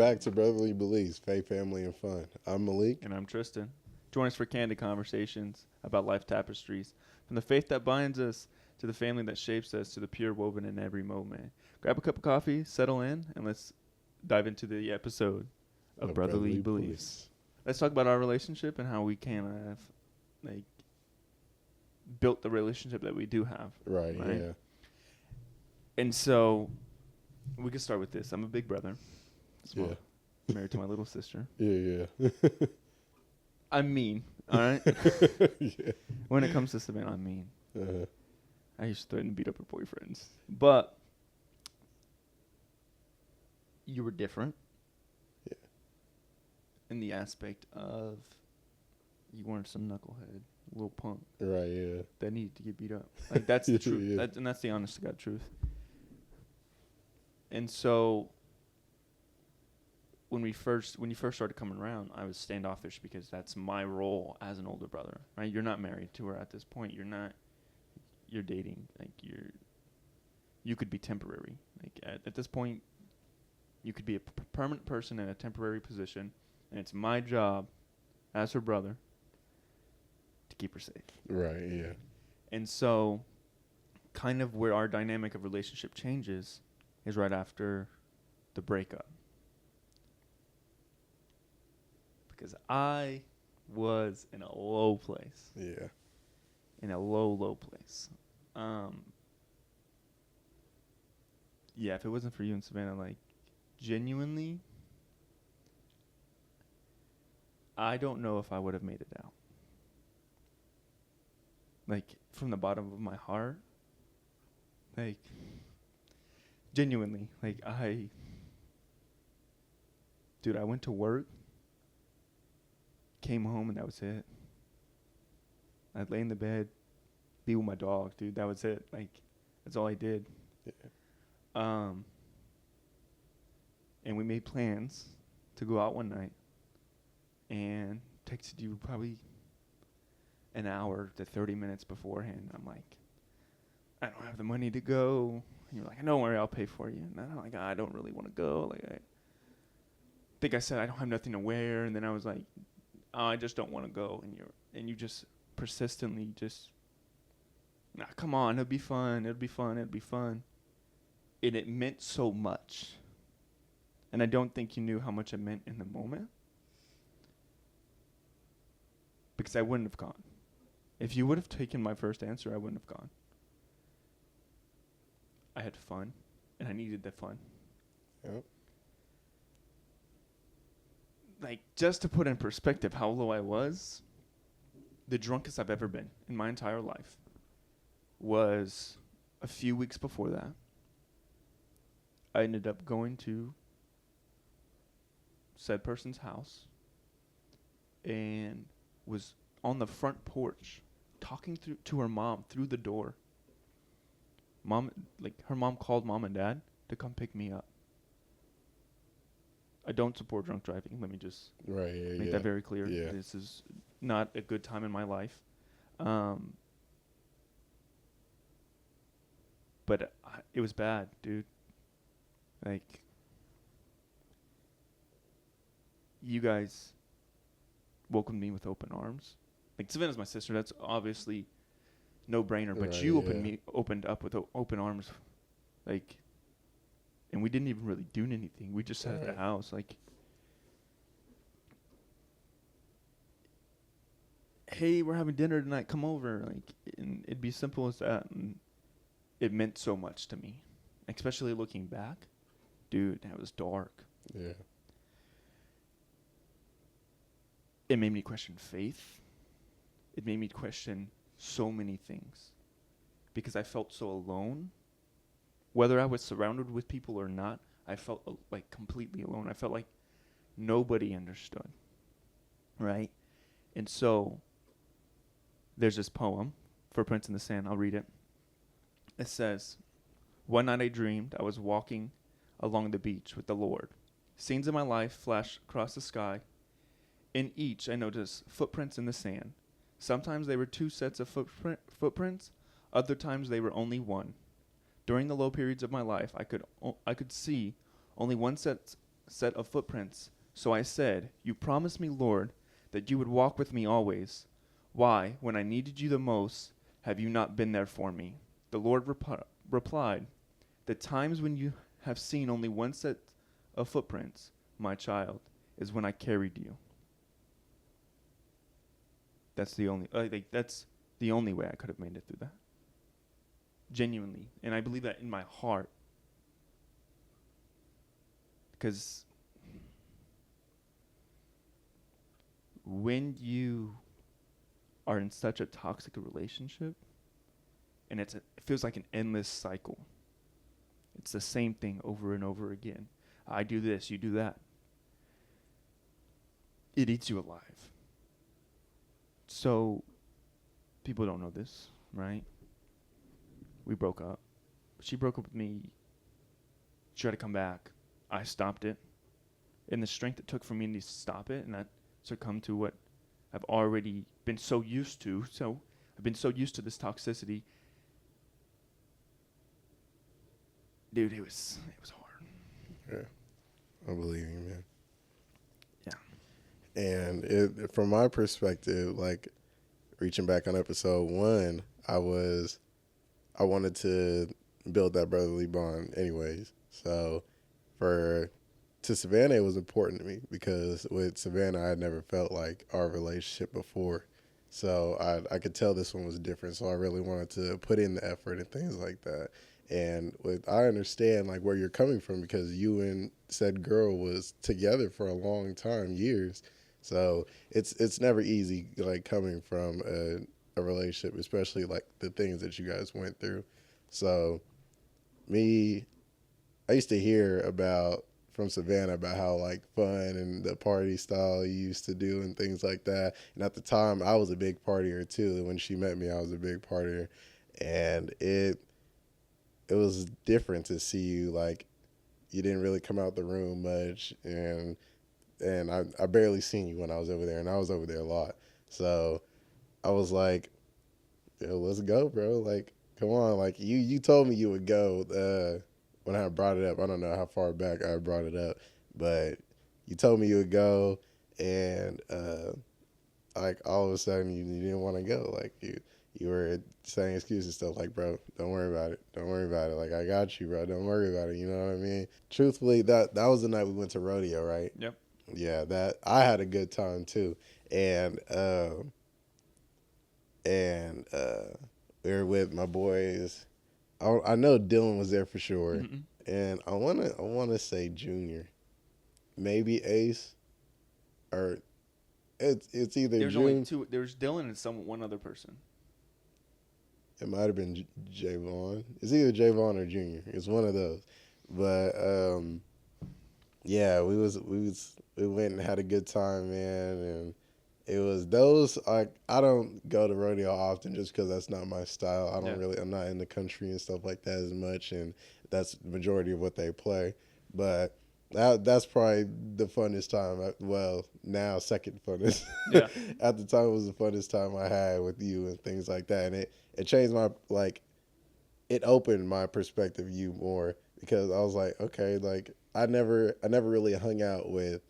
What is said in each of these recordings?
back to Brotherly Beliefs, Faith, Family, and Fun. I'm Malik. And I'm Tristan. Join us for candid conversations about life tapestries, from the faith that binds us to the family that shapes us to the pure woven in every moment. Grab a cup of coffee, settle in, and let's dive into the episode of Brotherly Beliefs. Let's talk about our relationship and how we kind of like built the relationship that we do have. Right? Yeah. And so we can start with this. I'm a big brother. Yeah. Married to my little sister. Yeah. I'm mean, all right? Yeah. When it comes to Savannah, I'm mean. Uh-huh. I used to threaten to beat up her boyfriends. But you were different. Yeah. In the aspect of you weren't some knucklehead, little punk Right, yeah. that needed to get beat up. Like, that's the truth. Yeah. And that's the honest to God truth. And so when you first started coming around, I was standoffish because that's my role as an older brother, right? You're not married to her at this point. You're dating. Like, you could be temporary. Like, at this point, you could be a permanent person in a temporary position, and it's my job as her brother to keep her safe. Right, yeah. And so kind of where our dynamic of relationship changes is right after the breakup. Because I was in a low place. Yeah. In a low place. Yeah, if it wasn't for you and Savannah, like, genuinely, I don't know if I would have made it out. Like, from the bottom of my heart, like, genuinely, like, I went to work, came home, and that was it. I'd lay in the bed, be with my dog, dude. That was it. Like, that's all I did. Yeah. And we made plans to go out one night, and texted you probably an hour to 30 minutes beforehand. I'm like, I don't have the money to go. And you're like, don't worry, I'll pay for you. And I'm like, I don't really want to go. Like, I think I said I don't have nothing to wear, and then I was like, I just don't want to go. And you just persistently just, come on, it'll be fun. And it meant so much. And I don't think you knew how much it meant in the moment. Because I wouldn't have gone. If you would have taken my first answer, I wouldn't have gone. I had fun, and I needed the fun. Yep. Like, just to put in perspective how low I was, the drunkest I've ever been in my entire life was a few weeks before that. I ended up going to said person's house and was on the front porch talking to her mom through the door. Her mom called mom and dad to come pick me up. I don't support drunk driving. Let me just make that very clear. Yeah. This is not a good time in my life. But it was bad, dude. Like, you guys welcomed me with open arms. Like, Savannah's my sister. That's obviously no brainer. But Right, you yeah. opened up with open arms, like, and we didn't even really do anything. We just sat at the house, like, hey, we're having dinner tonight. Come over. Like, and it'd be simple as that. And it meant so much to me, especially looking back. Dude, that was dark. Yeah. It made me question faith. It made me question so many things because I felt so alone. Whether I was surrounded with people or not, I felt like completely alone. I felt like nobody understood, right? And so there's this poem, Footprints in the Sand. I'll read it. It says, one night I dreamed I was walking along the beach with the Lord. Scenes of my life flash across the sky. In each, I noticed footprints in the sand. Sometimes they were two sets of footprints. Other times they were only one. During the low periods of my life, I could see only one set set of footprints. So I said, "You promised me, Lord, that you would walk with me always. Why, when I needed you the most, have you not been there for me?" The Lord replied, "The times when you have seen only one set of footprints, my child, is when I carried you." That's the only that's the only way I could have made it through that. Genuinely. And I believe that in my heart. Because when you are in such a toxic relationship, and it feels like an endless cycle. It's the same thing over and over again. I do this, you do that. It eats you alive. So, people don't know this, right? We broke up. She broke up with me. She tried to come back. I stopped it. And the strength it took for me to stop it and that succumb to what I've already been so used to. So, I've been so used to this toxicity. Dude, it was hard. Yeah, I believe you, man. Yeah. And from my perspective, like reaching back on episode 1, I wanted to build that brotherly bond anyways. So to Savannah, it was important to me because with Savannah, I had never felt like our relationship before. So I could tell this one was different. So I really wanted to put in the effort and things like that. And I understand like where you're coming from because you and said girl was together for a long time, years. So it's never easy like coming from a relationship, especially like the things that you guys went through. So I used to hear from Savannah about how like fun and the party style you used to do and things like that. And at the time I was a big partier too. When she met me, I was a big partier. And it was different to see you like you didn't really come out the room much and I barely seen you when I was over there and I was over there a lot. So I was like, yo, let's go, bro. Like, come on. Like you told me you would go when I brought it up. I don't know how far back I brought it up, but you told me you would go and like all of a sudden you didn't want to go. Like you were saying excuses and stuff like, bro, don't worry about it. Don't worry about it. Like, I got you, bro. Don't worry about it. You know what I mean? Truthfully, that was the night we went to rodeo, right? Yep. Yeah, I had a good time too. And we were with my boys. I know Dylan was there for sure. Mm-hmm. And I wanna say Junior. Maybe Ace. Or it's either There's June. only two. There's Dylan and one other person. It might have been Javon. It's either Javon or Junior. It's one of those. But yeah, we went and had a good time, man. And it was those like I don't go to rodeo often just because that's not my style. I'm not in the country and stuff like that as much, and that's the majority of what they play. But that's probably the funnest time. Well, now second funnest. Yeah. At the time, it was the funnest time I had with you and things like that, and it changed it opened my perspective of you more because I was like, okay, like I never really hung out with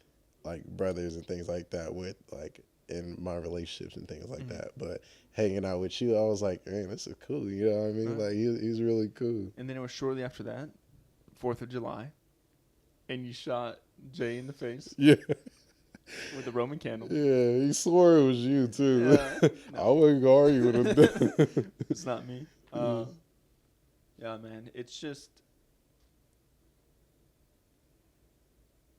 like brothers and things like that with like in my relationships and things like that. But hanging out with you, I was like, man, this is cool. You know what I mean? Right. Like he's really cool. And then it was shortly after that, 4th of July, and you shot Jay in the face. Yeah. With the Roman candle. Yeah, he swore it was you too. Yeah, no. I wasn't gonna argue with him. It's not me. Yeah, man. It's just,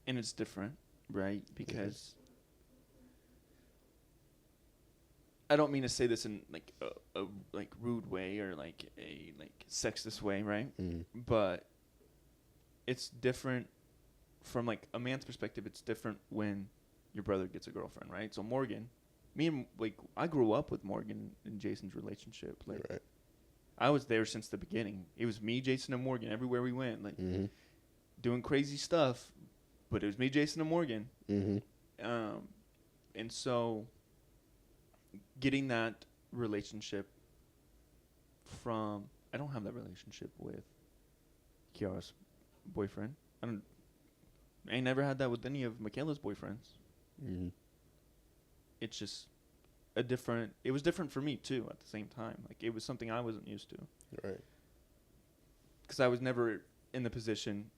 and it's different, right? Because I don't mean to say this in like a like rude way or like a like sexist way, right? But it's different from like a man's perspective. It's different when your brother gets a girlfriend, right? So Morgan, I grew up with Morgan and Jason's relationship. Like, right. I was there since the beginning. It was me, Jason, and Morgan everywhere we went, like doing crazy stuff. But it was me, Jason, and Morgan. And so getting that relationship I don't have that relationship with Kiara's boyfriend. I ain't never had that with any of Michaela's boyfriends. Mm-hmm. It's just it was different for me too at the same time. Like, it was something I wasn't used to. Right. Because I was never in the position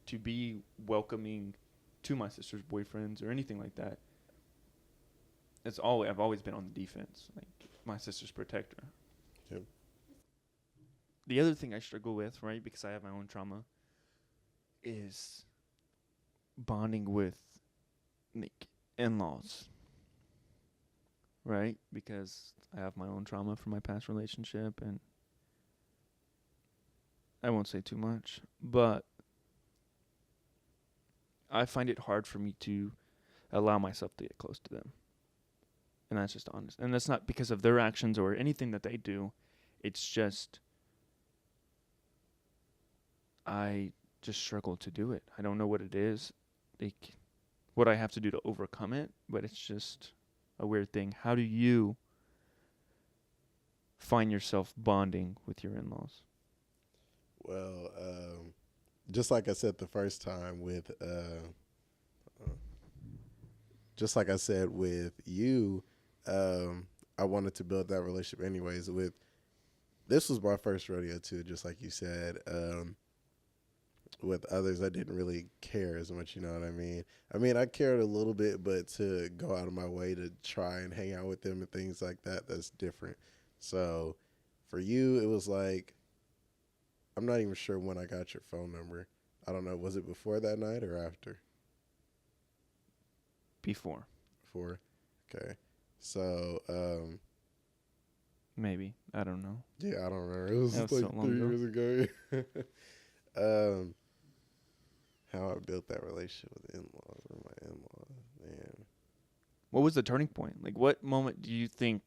to be welcoming to my sister's boyfriends or anything like that. I've always been on the defense, like my sister's protector. Yep. The other thing I struggle with, right, because I have my own trauma, is bonding with, like, in-laws, right? Because I have my own trauma from my past relationship, and I won't say too much, but I find it hard for me to allow myself to get close to them. And that's just honest. And that's not because of their actions or anything that they do. It's just, I just struggle to do it. I don't know what it is, like, what I have to do to overcome it, but it's just a weird thing. How do you find yourself bonding with your in-laws? Well, just like I said the first time just like I said with you, I wanted to build that relationship anyways. This was my first rodeo too, just like you said. With others, I didn't really care as much, you know what I mean? I mean, I cared a little bit, but to go out of my way to try and hang out with them and things like that, that's different. So for you, it was like, I'm not even sure when I got your phone number. I don't know. Was it before that night or after? Before. Before? Okay. So, Maybe. I don't know. yeah, I don't remember. It was That was like so long 3 ago. years ago. How I built that relationship with in-laws or my in-laws, man. What was the turning point? Like, what moment do you think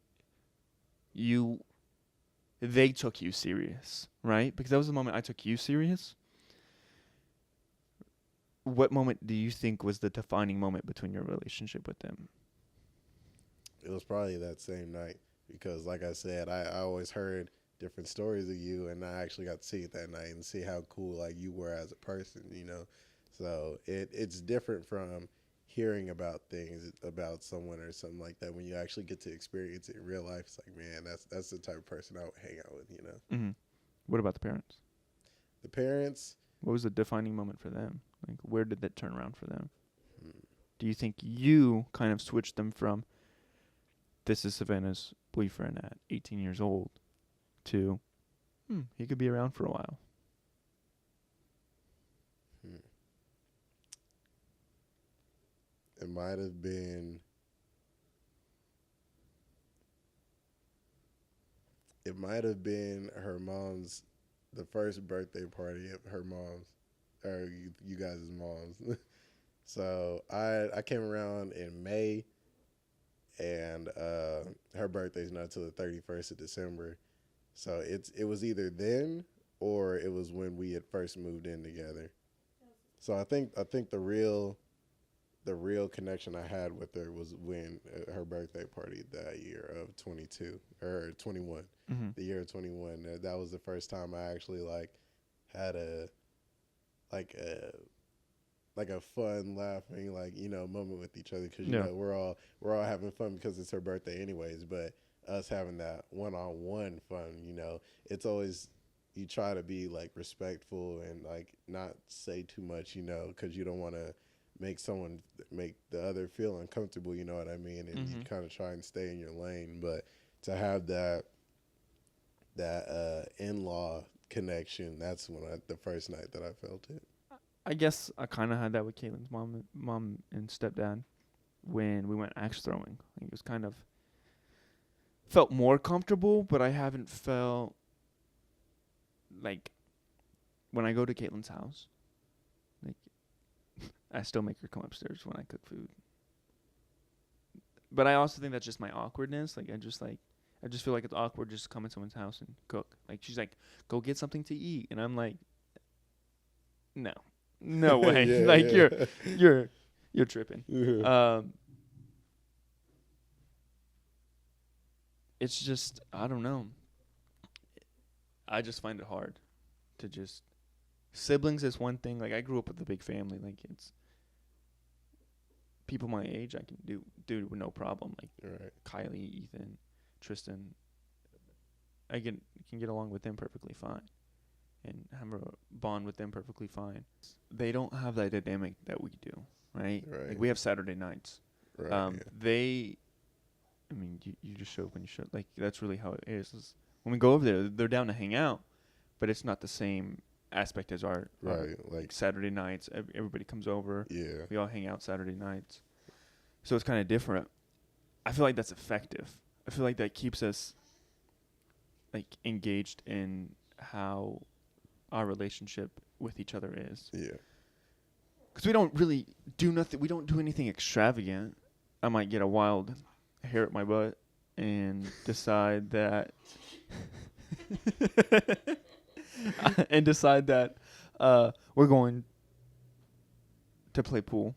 they took you serious, right? Because that was the moment I took you serious. What moment do you think was the defining moment between your relationship with them? It was probably that same night because, like I said, I always heard different stories of you, and I actually got to see it that night and see how cool like you were as a person, you know. So it's different from hearing about things about someone or something like that. When you actually get to experience it in real life, it's like, man, that's the type of person I would hang out with, you know. Mm-hmm. What about the parents? The parents. What was the defining moment for them? Like, where did that turn around for them? Hmm. Do you think you kind of switched them from, this is Savannah's boyfriend at 18 years old, to, he could be around for a while? It might have been. It might have been the first birthday party of her mom's, or you guys' moms. So I came around in May, and her birthday's not till the 31st of December. So it was either then or it was when we had first moved in together. So I think the real connection I had with her was when her birthday party that year of 22 or 21, Mm-hmm. the year of 21. That was the first time I actually like had like a like a fun, laughing, like, you know, moment with each other because you know we're all having fun because it's her birthday anyways. But us having that one-on-one fun, you know, it's always, you try to be like respectful and like not say too much, you know, because you don't want to make the other feel uncomfortable, you know what I mean? And you kind of try and stay in your lane. But to have that in-law connection, that's when the first night that I felt it. I guess I kind of had that with Caitlin's mom and stepdad when we went axe throwing. Like, it was kind of felt more comfortable, but I haven't felt like when I go to Caitlin's house, like, I still make her come upstairs when I cook food. But I also think that's just my awkwardness. Like, I just feel like it's awkward just to come in someone's house and cook. Like, she's like, go get something to eat, and I'm like, no way. Yeah, like, yeah. you're tripping. Yeah. It's just, I don't know. I just find it hard to just, siblings is one thing. Like, I grew up with a big family. Like, people my age, I can do with no problem. Like Right. Kylie, Ethan, Tristan, I can get along with them perfectly fine, and have a bond with them perfectly fine. They don't have that dynamic that we do, right? Right. Like we have Saturday nights. Right. They, I mean, you just show up when you show. Like that's really how it is when we go over there, they're down to hang out, but it's not the same aspect as our Right. Like Saturday nights. Everybody comes over. yeah. We all hang out Saturday nights. So it's kind of different. I feel like that's effective. I feel like that keeps us like engaged in how our relationship with each other is. Yeah. Because we don't really do nothing. We don't do anything extravagant. I might get a wild hair at my butt and decide that we're going to play pool.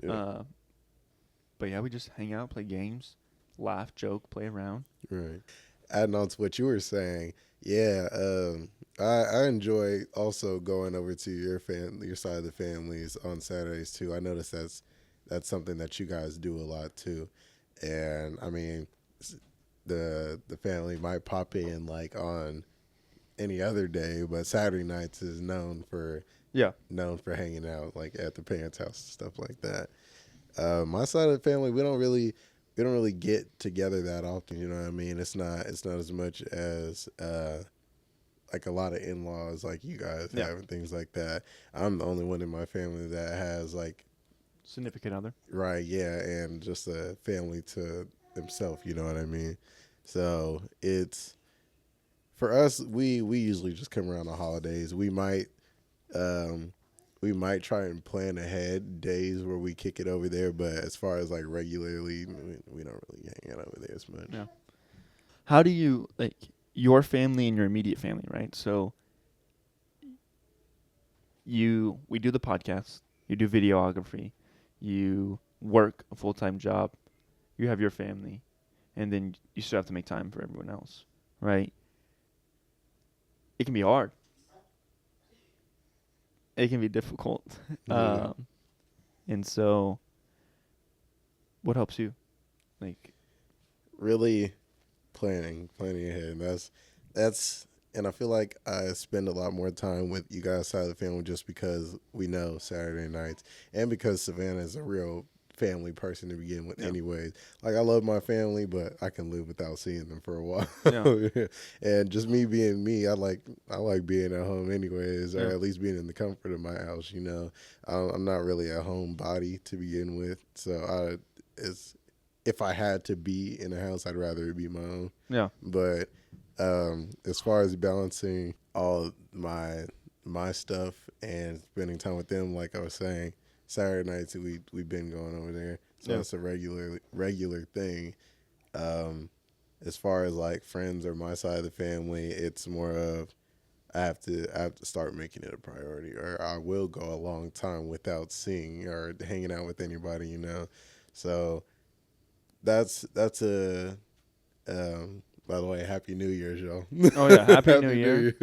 Yeah. But yeah, we just hang out, play games, laugh, joke, play around. Right. Adding on to what you were saying, yeah, I enjoy also going over to your side of the families on Saturdays too. I notice that's something that you guys do a lot too, and I mean, the family might pop in like on any other day, but Saturday nights is known for hanging out like at the parents' house and stuff like that. My side of the family, we don't really get together that often. You know what I mean? It's not as much as like a lot of in-laws like you guys have and things like that. I'm the only one in my family that has like significant other. Right, yeah, and just a family to themselves. You know what I mean? So it's for us. We usually just come around the holidays. We might try and plan ahead days where we kick it over there, but as far as like regularly, we don't really hang out over there as much. Yeah. How do you like your family and your immediate family, right? So we do the podcast, you do videography, you work a full-time job, you have your family, and then you still have to make time for everyone else, right? It can be hard. It can be difficult. Yeah. And so what helps you? Like really planning ahead. That's and I feel like I spend a lot more time with you guys' side of the family just because we know Saturday nights and because Savannah is a real family person to begin with anyways. Like I love my family, but I can live without seeing them for a while. Yeah. And just me being me, I like being at home anyways, or at least being in the comfort of my house, you know. I'm not really a homebody to begin with. So if I had to be in a house, I'd rather it be my own. Yeah. But as far as balancing all my stuff and spending time with them, like I was saying, Saturday nights we've been going over there, so it's a regular thing. As far as like friends or my side of the family, it's more of I have to start making it a priority, or I will go a long time without seeing or hanging out with anybody, you know. So that's a by the way, Happy New Year's, y'all. Oh yeah, Happy New Year.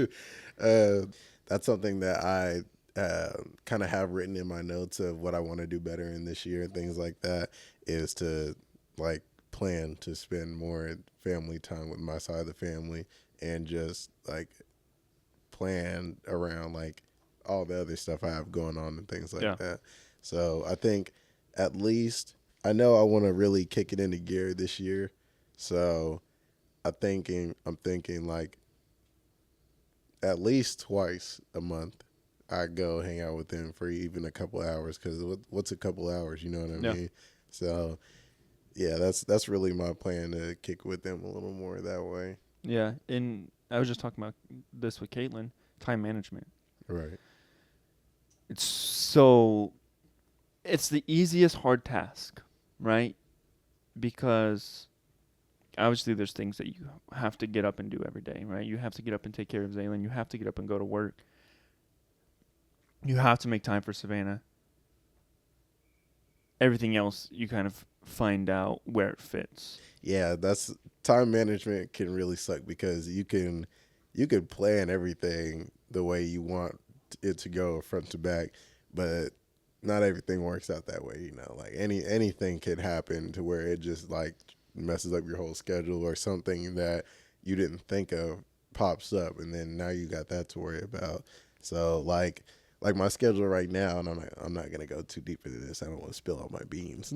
That's something that I kind of have written in my notes of what I want to do better in this year and things like that, is to like plan to spend more family time with my side of the family and just like plan around like all the other stuff I have going on and things like that. So I think at least I know I want to really kick it into gear this year. So I'm thinking like at least twice a month I go hang out with them for even a couple hours, because what's a couple hours, you know what I mean? So yeah, that's really my plan, to kick with them a little more that way. Yeah, and I was just talking about this with Caitlin, time management. Right. It's the easiest hard task, right? Because obviously there's things that you have to get up and do every day, right? You have to get up and take care of Zaylin. You have to get up and go to work. You have to make time for Savannah. Everything else, you kind of find out where it fits. Yeah, that's time management can really suck, because you could plan everything the way you want it to go front to back, but not everything works out that way, you know. Like anything can happen to where it just like messes up your whole schedule, or something that you didn't think of pops up, and then now you got that to worry about. So like my schedule right now, and I'm not gonna go too deep into this. I don't want to spill all my beans,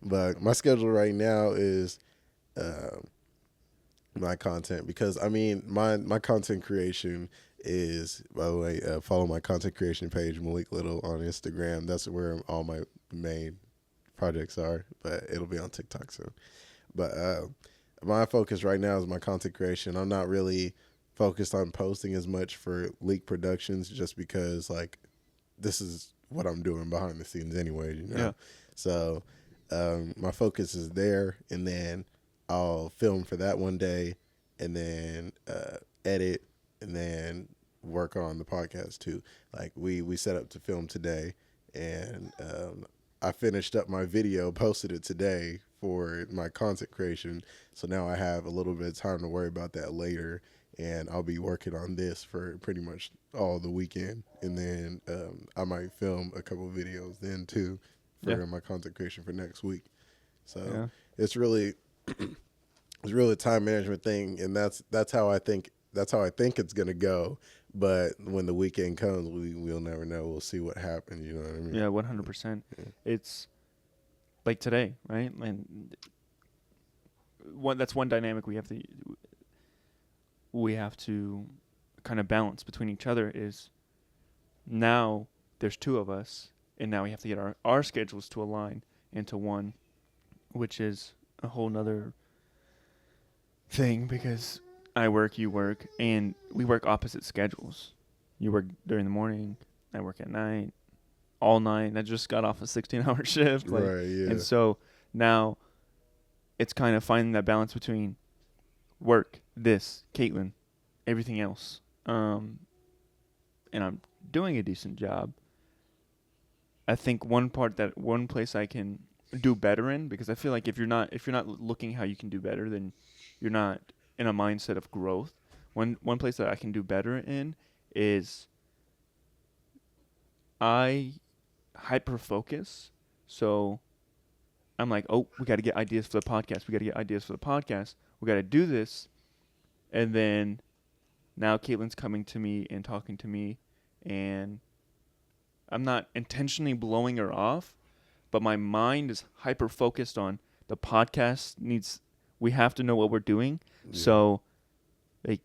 but my schedule right now is uh, my content, because I mean my content creation is, by the way, follow my content creation page, Malik Little, on Instagram. That's where all my main projects are, but it'll be on TikTok soon. But my focus right now is my content creation. I'm not really focused on posting as much for Leak Productions, just because like this is what I'm doing behind the scenes anyway, you know. Yeah. So my focus is there, and then I'll film for that one day, and then edit, and then work on the podcast too. Like we set up to film today, and I finished up my video, posted it today for my content creation. So now I have a little bit of time to worry about that later, and I'll be working on this for pretty much all the weekend, and then I might film a couple videos then too for my content creation for next week. So it's really it's really a time management thing, and that's how I think it's gonna go. But when the weekend comes, we'll never know. We'll see what happens. You know what I mean? Yeah, 100%. Yeah. It's like today, right? And that's one dynamic we have to kind of balance between each other. Is now there's two of us, and now we have to get our schedules to align into one, which is a whole nother thing, because I work, you work, and we work opposite schedules. You work during the morning, I work at night, all night. I just got off a 16-hour shift. Right, yeah. And so now it's kind of finding that balance between work, this, Caitlin, everything else. And I'm doing a decent job. I think one place I can do better in, because I feel like if you're not looking how you can do better, then you're not in a mindset of growth. One place that I can do better in is I hyper focus. So I'm like, oh, we got to get ideas for the podcast. We got to do this. And then now Caitlin's coming to me and talking to me, and I'm not intentionally blowing her off, but my mind is hyper focused on the podcast we have to know what we're doing. Yeah. So like,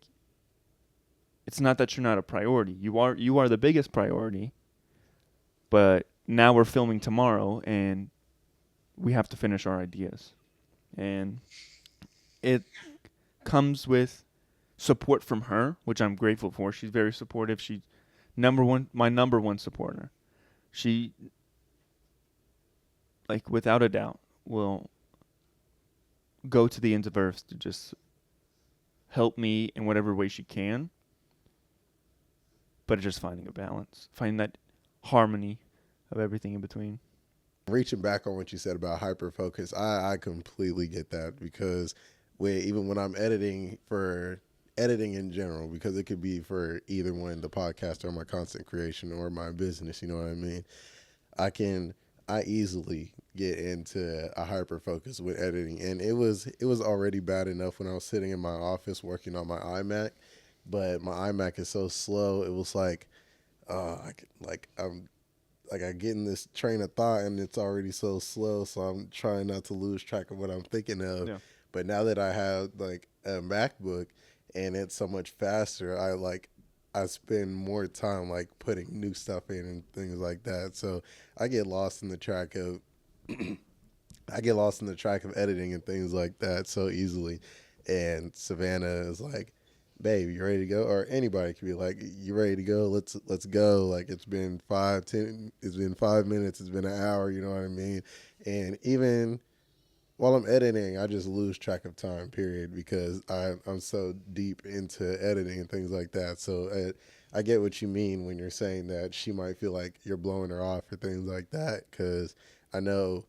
it's not that you're not a priority. You are the biggest priority, but now we're filming tomorrow, and we have to finish our ideas. And it comes with support from her, which I'm grateful for. She's very supportive. She's my number one supporter. She, like, without a doubt, will go to the ends of earth to just help me in whatever way she can. But it's just finding a balance, finding that harmony of everything in between. Reaching back on what you said about hyper focus, I completely get that, because even when I'm editing in general, because it could be for either one, the podcast or my content creation or my business, you know what I mean? I easily get into a hyper focus with editing, and it was already bad enough when I was sitting in my office working on my iMac, but my iMac is so slow. It was like, I get in this train of thought, and it's already so slow, so I'm trying not to lose track of what I'm thinking of. Yeah. But now that I have like a MacBook and it's so much faster, I spend more time like putting new stuff in and things like that. So I get lost in the track of editing and things like that so easily. And Savannah is like, babe, you ready to go? Or anybody could be like, you ready to go? Let's go. Like, it's been 5 minutes, it's been an hour, you know what I mean? And even while I'm editing, I just lose track of time, period, because I'm so deep into editing and things like that. So I get what you mean when you're saying that she might feel like you're blowing her off or things like that, because I know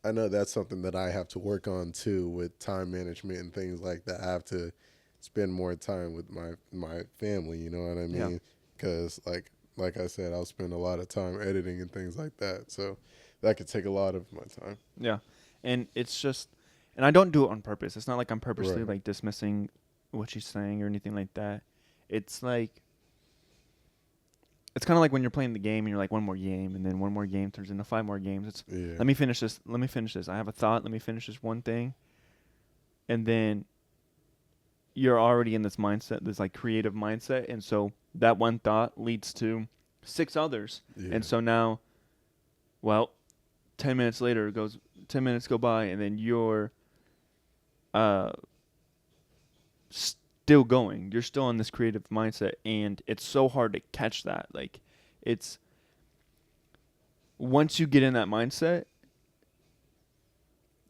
that's something that I have to work on too, with time management and things like that. I have to spend more time with my family, you know what I mean? Because like like I said, I'll spend a lot of time editing and things like that. So that could take a lot of my time. Yeah. And it's just, and I don't do it on purpose. It's not like I'm purposely Right. like dismissing what she's saying or anything like that. It's like, it's kind of like when you're playing the game and you're like, one more game, and then one more game turns into 5 more games. It's, Yeah. let me finish this. Let me finish this. I have a thought. Let me finish this one thing. And then you're already in this mindset, this like creative mindset. And so that one thought leads to 6 others. Yeah. And so now, well, 10 minutes later goes, 10 minutes go by, and then you're still going. You're still in this creative mindset, and it's so hard to catch that. Like, it's, once you get in that mindset,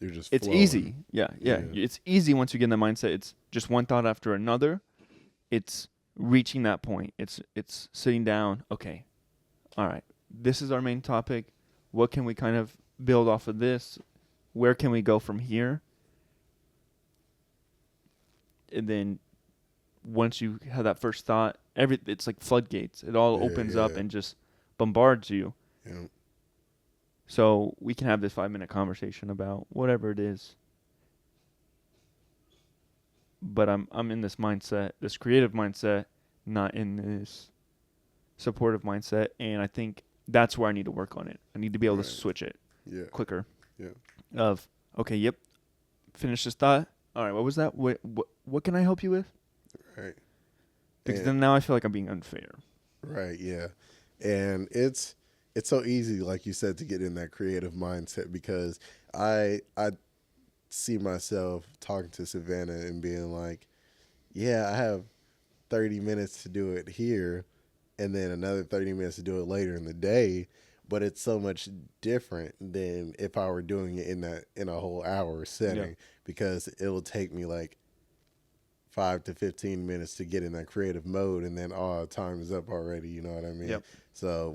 You're just it's flowing. easy. Yeah. Yeah. It's easy once you get in the mindset. It's just one thought after another. It's reaching that point. It's sitting down. Okay. All right. This is our main topic. What can we kind of build off of this? Where can we go from here? And then once you have that first thought, it's like floodgates. It all opens up and just bombards you. Yeah. So we can have this 5-minute conversation about whatever it is. But I'm in this mindset, this creative mindset, not in this supportive mindset. And I think that's where I need to work on it. I need to be able to switch it quicker. Yeah. Of, okay, yep, finish this thought. All right, what was that? What can I help you with? Right. Because then now I feel like I'm being unfair. Right, yeah. And it's so easy, like you said, to get in that creative mindset, because I see myself talking to Savannah and being like, yeah, I have 30 minutes to do it here and then another 30 minutes to do it later in the day, but it's so much different than if I were doing it in a whole hour setting, because it will take me like 5 to 15 minutes to get in that creative mode, and then time is up already, you know what I mean? Yep. So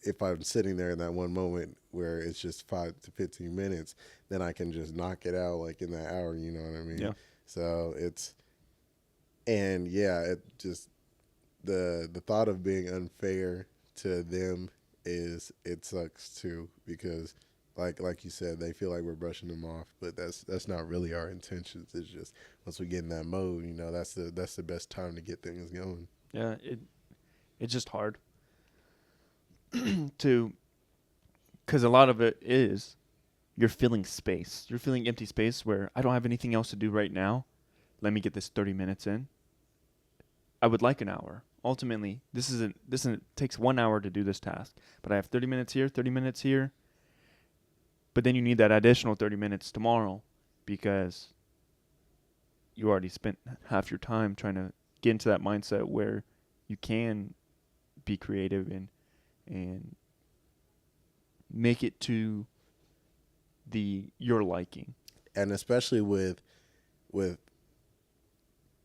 if I'm sitting there in that one moment where it's just 5 to 15 minutes, then I can just knock it out like in that hour, you know what I mean? Yeah. So it just, the thought of being unfair to them it sucks too, because like you said, they feel like we're brushing them off, but that's not really our intentions. It's just once we get in that mode, you know, that's the best time to get things going. Yeah, it's just hard to, because a lot of it is you're filling space. You're filling empty space where I don't have anything else to do right now. Let me get this 30 minutes in. I would like an hour. Ultimately, this takes 1 hour to do this task, but I have 30 minutes here, 30 minutes here. But then you need that additional 30 minutes tomorrow, because you already spent half your time trying to get into that mindset where you can be creative and make it to your liking. And especially with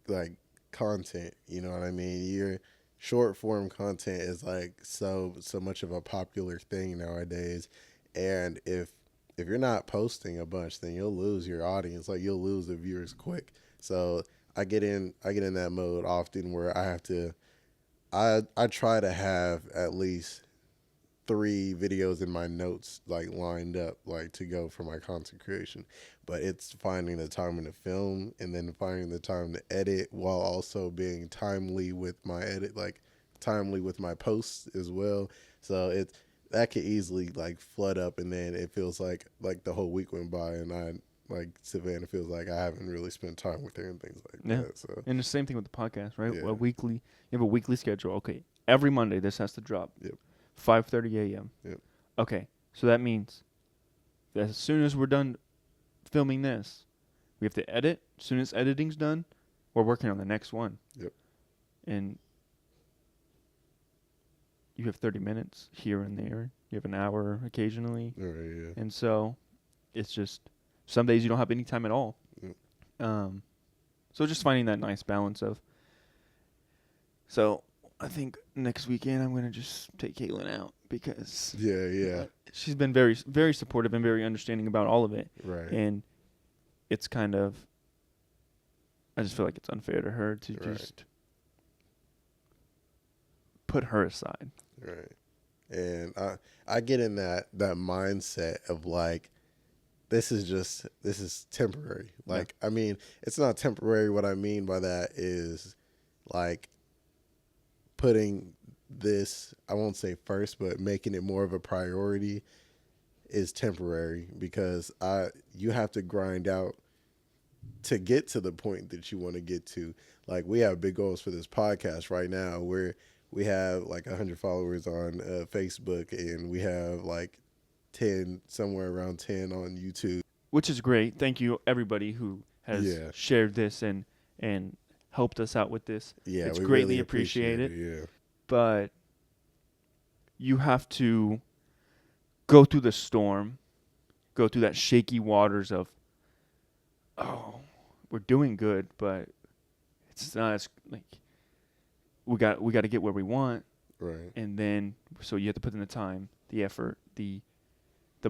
like content, you know what I mean? Your short form content is like so much of a popular thing nowadays, and if you're not posting a bunch, then you'll lose your audience. Like, you'll lose the viewers quick. So I get in that mode often where I have to, I try to have at least 3 videos in my notes like lined up, like to go for my content creation. But it's finding the time to film, and then finding the time to edit, while also being timely with my edit, like timely with my posts as well. So that could easily like flood up, and then it feels like the whole week went by, and Savannah feels like I haven't really spent time with her and things like that. So, and the same thing with the podcast, right? Yeah. You have a weekly schedule. Okay, every Monday this has to drop. Yep. 5:30 a.m. Yep. Okay, so that means that as soon as we're done filming this, we have to edit. As soon as editing's done, we're working on the next one. Yep. And you have 30 minutes here and there. You have an hour occasionally. Right, yeah. And so it's just, some days you don't have any time at all. Yep. So just finding that nice balance of. So I think next weekend I'm going to just take Caitlin out, because she's been very, very supportive and very understanding about all of it. Right. And it's kind of, I just feel like it's unfair to her to just put her aside. Right. And I get in that mindset of like, this is temporary. Like, I mean, it's not temporary. What I mean by that is like putting this, I won't say first, but making it more of a priority is temporary, because you have to grind out to get to the point that you want to get to. Like, we have big goals for this podcast right now, where we have like 100 followers on Facebook, and we have like 10, somewhere around 10 on YouTube. Which is great. Thank you, everybody who has shared this and helped us out with this. Yeah, it's we greatly really appreciated. Yeah. But you have to go through the storm, go through that shaky waters of, oh, we're doing good, but it's not as like we got to get where we want. Right. And then so you have to put in the time, the effort, the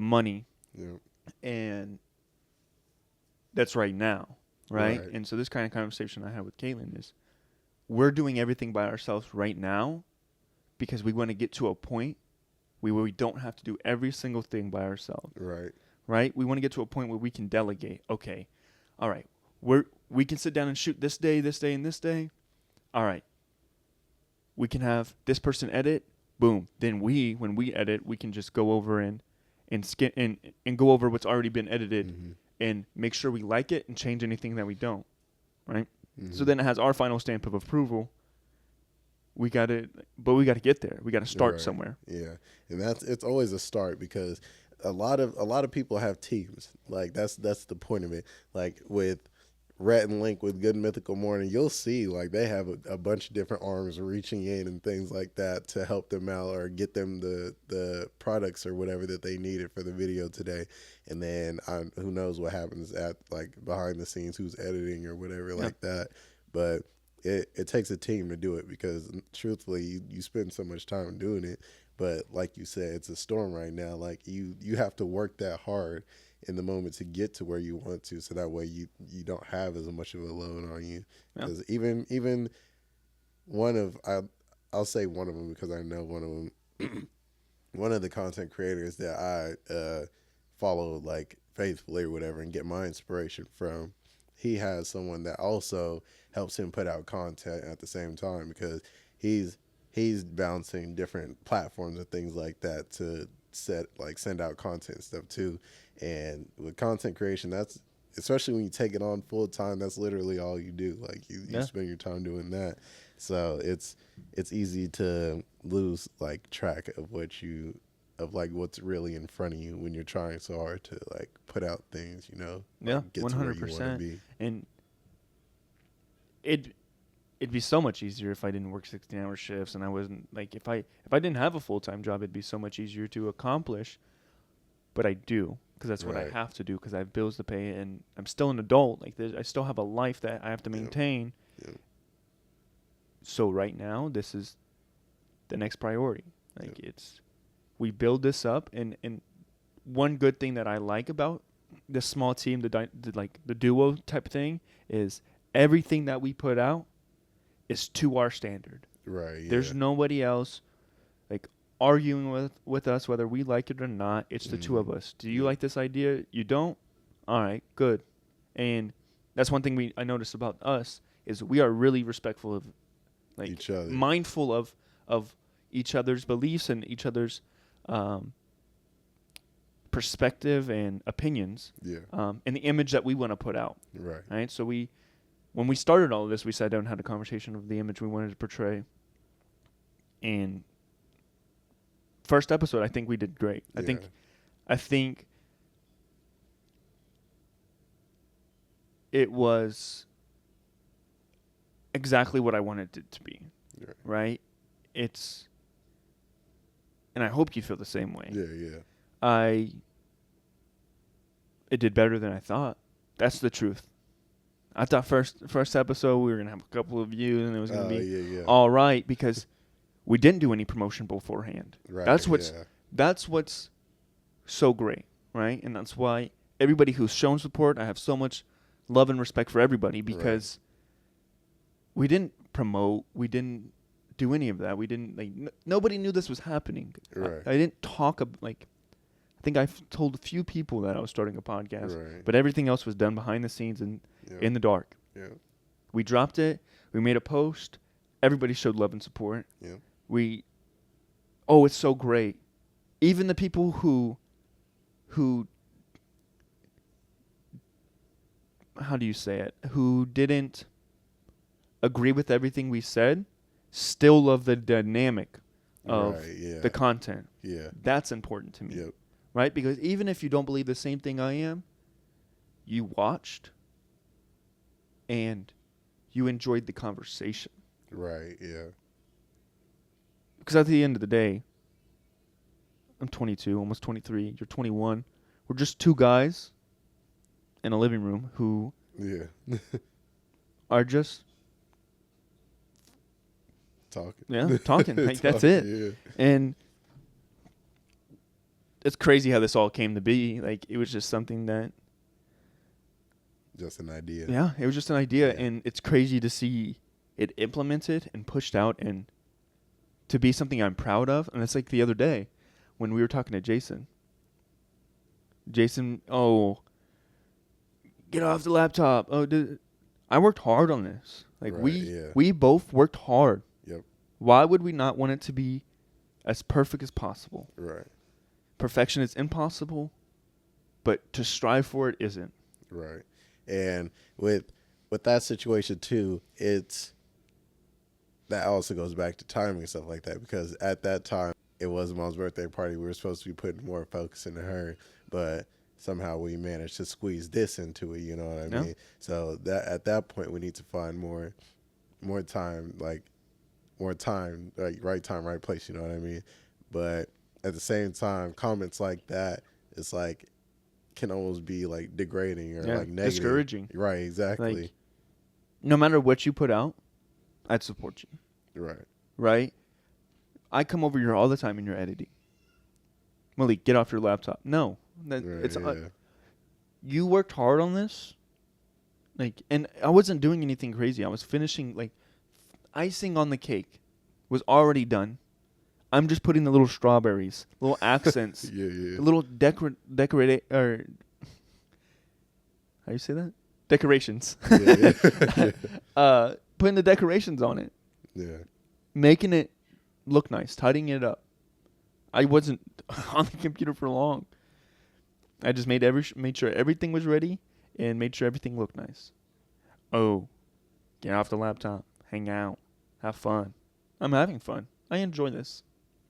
money. Yeah. And that's right now, right? And so this kind of conversation I had with Caitlin is, we're doing everything by ourselves right now because we want to get to a point where we don't have to do every single thing by ourselves. Right. Right? We want to get to a point where we can delegate. Okay, all right, we can sit down and shoot this day, and this day. All right, we can have this person edit. Boom. Then when we edit, we can just go over and skin and go over what's already been edited, mm-hmm. and make sure we like it and change anything that we don't. Right? Mm-hmm. So then it has our final stamp of approval. We got to get there. We got to start somewhere. Yeah, and it's always a start, because a lot of people have teams. Like that's the point of it. Like with Rhett and Link with Good Mythical Morning, you'll see like they have a bunch of different arms reaching in and things like that to help them out or get them the products or whatever that they needed for the video today. And then who knows what happens at like behind the scenes, who's editing or whatever like that. But it takes a team to do it, because truthfully you spend so much time doing it. But like you said, it's a storm right now. Like you have to work that hard in the moment to get to where you want to, so that way you don't have as much of a load on you. Because even I'll say one of them, because I know one of them, one of the content creators that I follow like faithfully or whatever and get my inspiration from, he has someone that also helps him put out content at the same time, because he's bouncing different platforms and things like that to send out content and stuff too. And with content creation, that's, especially when you take it on full time, that's literally all you do. Like you spend your time doing that. So it's easy to lose like track of what's really in front of you when you're trying so hard to like put out things, you know. Yeah, get 100%. To where you want to be. And it'd be so much easier if I didn't work 16-hour shifts, and I wasn't like, if I didn't have a full-time job, it'd be so much easier to accomplish. But I do, because that's what I have to do, because I have bills to pay, and I'm still an adult. Like I still have a life that I have to maintain. Yep. So right now, this is the next priority. Like we build this up, and one good thing that I like about this small team, the duo type thing, is everything that we put out is to our standard. Right. Yeah. There's nobody else like arguing with us whether we like it or not. It's the two of us. Do you like this idea? You don't? All right, good. And that's one thing I noticed about us, is we are really respectful of like each other, mindful of each other's beliefs and each other's perspective and opinions. Yeah. And the image that we want to put out. Right. Right. So when we started all of this, we sat down and had a conversation of the image we wanted to portray. And first episode, I think we did great. Yeah. I think it was exactly what I wanted it to be. Right? And I hope you feel the same way. Yeah. It did better than I thought. That's the truth. I thought first episode we were gonna have a couple of views and it was gonna be all right, because we didn't do any promotion beforehand. Right. That's what's so great, right? And that's why everybody who's shown support, I have so much love and respect for everybody, because we didn't promote, we didn't do any of that. We didn't like. Nobody knew this was happening. Right. I didn't talk like. I think I've told a few people that I was starting a podcast, Right. but everything else was done behind the scenes and Yeah. in the dark. Yeah. We dropped it. We made a post. Everybody showed love and support. Yeah. It's so great. Even the people who, how do you say it? Who didn't agree with everything we said, still love the dynamic of the content. Yeah. That's important to me. Yep. Right? Because even if you don't believe the same thing I am, you watched and you enjoyed the conversation. Right, yeah. Because at the end of the day, I'm 22, almost 23. You're 21. We're just two guys in a living room who are just talking. Yeah, talking. Like, that's it. Yeah. And it's crazy how this all came to be. Like, it was just something that... Just an idea. Yeah, it was just an idea. Yeah. And it's crazy to see it implemented and pushed out and to be something I'm proud of. And it's like the other day when we were talking to Jason. Jason, get off the laptop. I worked hard on this. Like, Right, we both worked hard. Yep. Why would we not want it to be as perfect as possible? Right. Perfection is impossible, but to strive for it isn't. Right. And with that situation too, that also goes back to timing and stuff like that, because at that time it was Mom's birthday party. We were supposed to be putting more focus into her, but somehow we managed to squeeze this into it, you know what I mean? So that at that point we need to find more time, right time, right place, you know what I mean? But at the same time, comments like that, it's like, can almost be like degrading or like negative. Discouraging. Right, exactly. Like, no matter what you put out, I'd support you. Right. Right? I come over here all the time and you're editing. Malik, get off your laptop. No. You worked hard on this. Like, and I wasn't doing anything crazy. I was finishing, like, icing on the cake was already done. I'm just putting the little strawberries, little accents, the little decorate or how do you say that? Decorations. Putting the decorations on it. Yeah. Making it look nice, tidying it up. I wasn't on the computer for long. I just made sure everything was ready and made sure everything looked nice. Get off the laptop, hang out, have fun. I'm having fun. I enjoy this.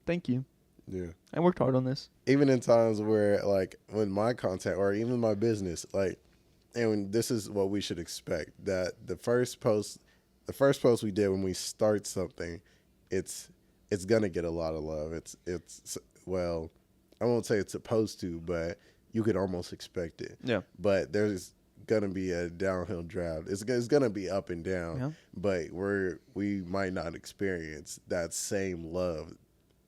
Thank you. Yeah. I worked hard on this. Even in times where, like, when my content or even my business, like, and this is what we should expect, that the first post we did when we start something, it's going to get a lot of love. Well, I won't say it's supposed to, but you could almost expect it. Yeah. But there's going to be a downhill draft. It's going to be up and down, but we might not experience that same love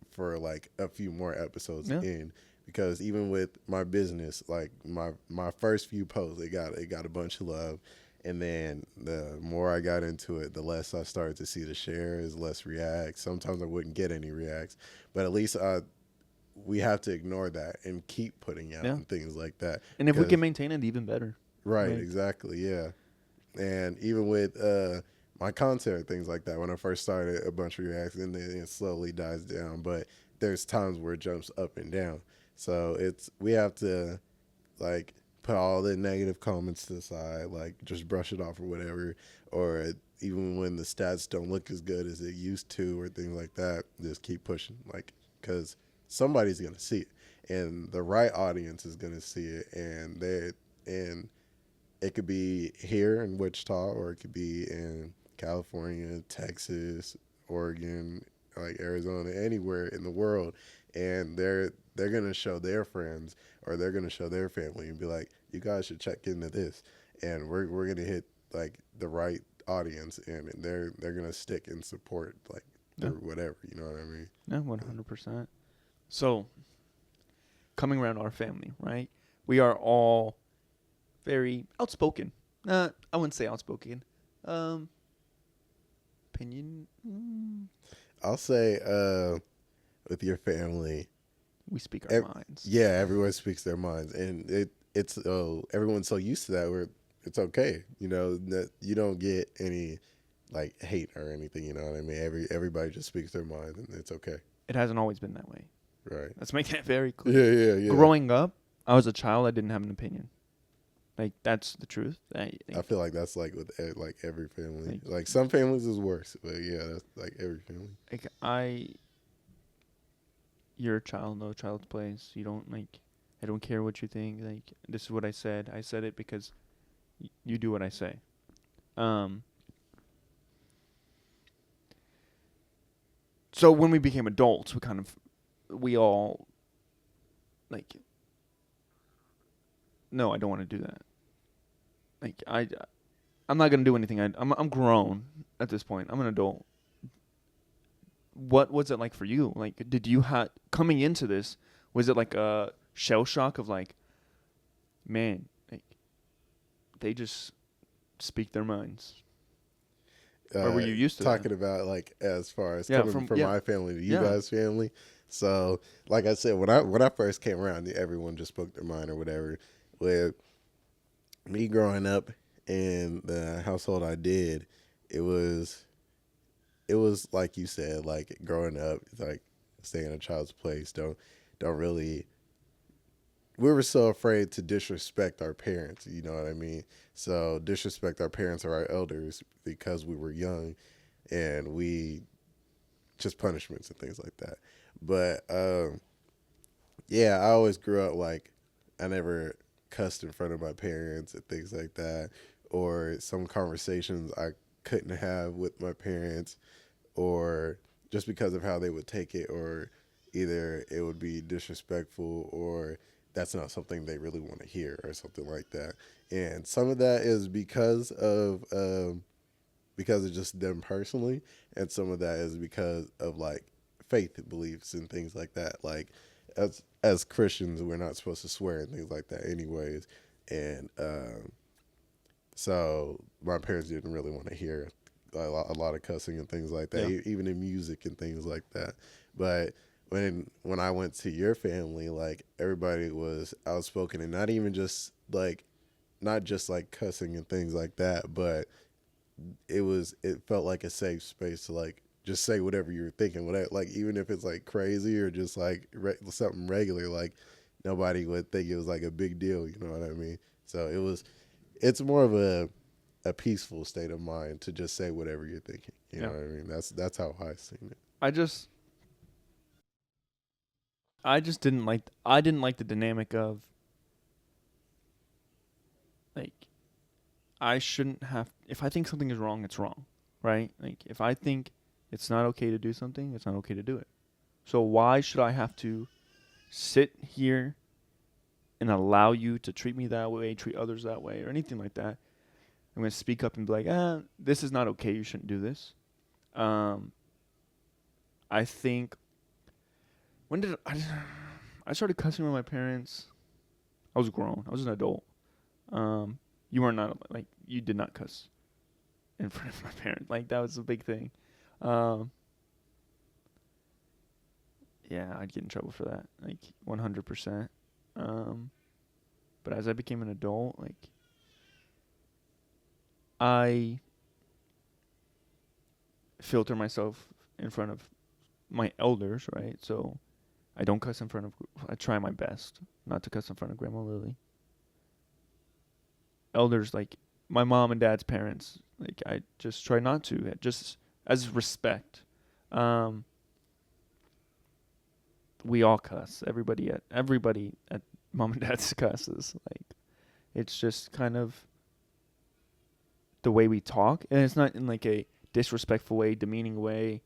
for like a few more episodes in, because even with my business, like my first few posts, it got a bunch of love, and then the more I got into it, the less I started to see the shares, less reacts. Sometimes I wouldn't get any reacts, but at least we have to ignore that and keep putting out and things like that. And if we can maintain it, even better. Right, exactly, yeah. And even with my content, things like that, when I first started, a bunch of reacts, and then it slowly dies down. But there's times where it jumps up and down. So we have to, like, put all the negative comments to the side, like, just brush it off or whatever. Or even when the stats don't look as good as it used to or things like that, just keep pushing, like, because somebody's going to see it. And the right audience is going to see it. And it could be here in Wichita, or it could be in California, Texas, Oregon, like Arizona, anywhere in the world, and they're gonna show their friends or they're gonna show their family and be like, you guys should check into this, and we're gonna hit like the right audience, and they're gonna stick and support, like, or whatever, you know what I mean? Yeah, 100%. So, coming around our family, right? We are all very outspoken. I wouldn't say outspoken. Opinion. I'll say with your family, We speak our ev- minds. yeah, everyone speaks their minds, and it's everyone's so used to that where it's okay. You know that you don't get any like hate or anything. You know what I mean? Everybody just speaks their mind, and it's okay. It hasn't always been that way. Right. Let's make that very clear. Yeah, yeah, yeah. Growing up, I was a child. I didn't have an opinion. Like that's the truth. I feel like that's like with like every family. Like, Like some families is worse, but yeah, that's like every family. like you're a child. No child's place. You don't like. I don't care what you think. Like this is what I said. I said it because you do what I say. Um. So when we became adults, we all like. No, I don't want to do that. Like I'm not gonna do anything. I'm grown at this point. I'm an adult. What was it like for you? Like, did you have coming into this? Was it like a shell shock of like, man, like they just speak their minds, or were you used to Talking that? about like as far as Yeah, coming from yeah, my family to you yeah, guys' family. So, like I said, when I first came around, everyone just spoke their mind or whatever. With me growing up in the household I did, it was it was like you said, like growing up, like stay in a child's place. Don't really. We were so afraid to disrespect our parents. You know what I mean? So disrespect our parents or our elders because we were young, and we just punishments and things like that. But yeah, I always grew up like I never cussed in front of my parents and things like that, or some conversations I couldn't have with my parents, or just because of how they would take it, or either it would be disrespectful or that's not something they really want to hear or something like that. And some of that is because of just them personally, and some of that is because of like faith beliefs and things like that. Like as Christians, we're not supposed to swear and things like that, anyways. And so my parents didn't really want to hear a lot of cussing and things like that, yeah. even in music and things like that. But when I went to your family, like everybody was outspoken and not just like cussing and things like that, but it felt like a safe space to like just say whatever you were thinking, whatever, like even if it's like crazy or just like something regular, like nobody would think it was like a big deal. You know what I mean? So it's more of a peaceful state of mind to just say whatever you're thinking. You know Yeah. what I mean? That's how I seen it. I just I didn't like the dynamic of like I shouldn't have if I think something is wrong, it's wrong, right? Like if I think it's not okay to do something, it's not okay to do it. So why should I have to sit here and allow you to treat me that way, treat others that way, or anything like that? I'm gonna speak up and be like, this is not okay. You shouldn't do this. Um, I think when did I started cussing with my parents? I was grown. I was an adult. Um, you were not like you did not cuss in front of my parents. Like that was a big thing. Um, yeah, I'd get in trouble for that. Like 100%. Um, but as I became an adult, like I filter myself in front of my elders, right? So I don't cuss in front of. I try my best not to cuss in front of Grandma Lily. Elders like my mom and dad's parents, like I just try not to, just as respect. Um, we all cuss. Everybody at mom and dad's cusses. Like it's just kind of the way we talk, and it's not in like a disrespectful way, demeaning way,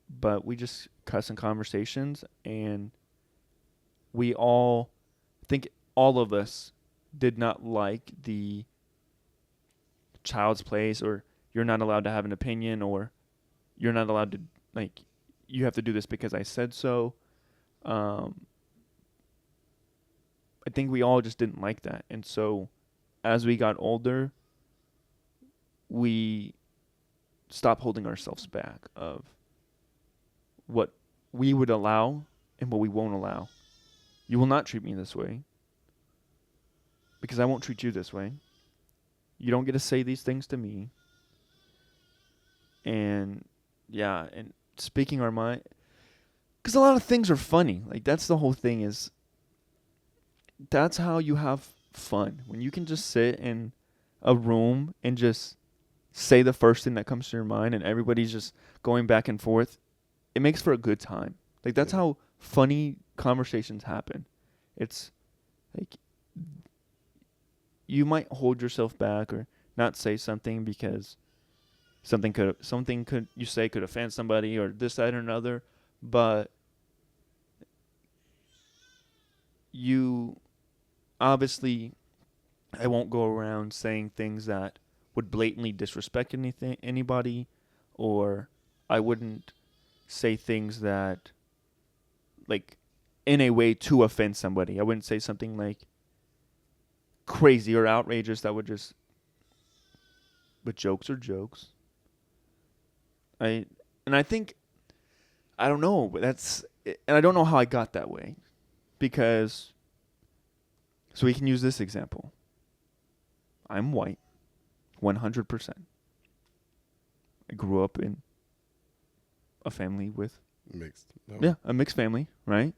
but we just cuss in conversations, and we all think all of us did not like the child's place or you're not allowed to have an opinion or you're not allowed to like you have to do this because I said so. Um, I think we all just didn't like that. And so as we got older, we stop holding ourselves back of what we would allow and what we won't allow. You will not treat me this way because I won't treat you this way. You don't get to say these things to me. And yeah, and speaking our mind, because a lot of things are funny. Like, that's the whole thing, is that's how you have fun. When you can just sit in a room and just say the first thing that comes to your mind and everybody's just going back and forth, it makes for a good time. Like, that's how funny conversations happen. It's like you might hold yourself back or not say something because something could you say could offend somebody or this, that, or another, but you obviously, I won't go around saying things that would blatantly disrespect anybody, or I wouldn't say things that, like, in a way to offend somebody. I wouldn't say something like crazy or outrageous that would just, but jokes are jokes. I think, I don't know, but and I don't know how I got that way, because, so we can use this example. I'm white, 100%. I grew up in a family with Mixed. No. Yeah, a mixed family, right?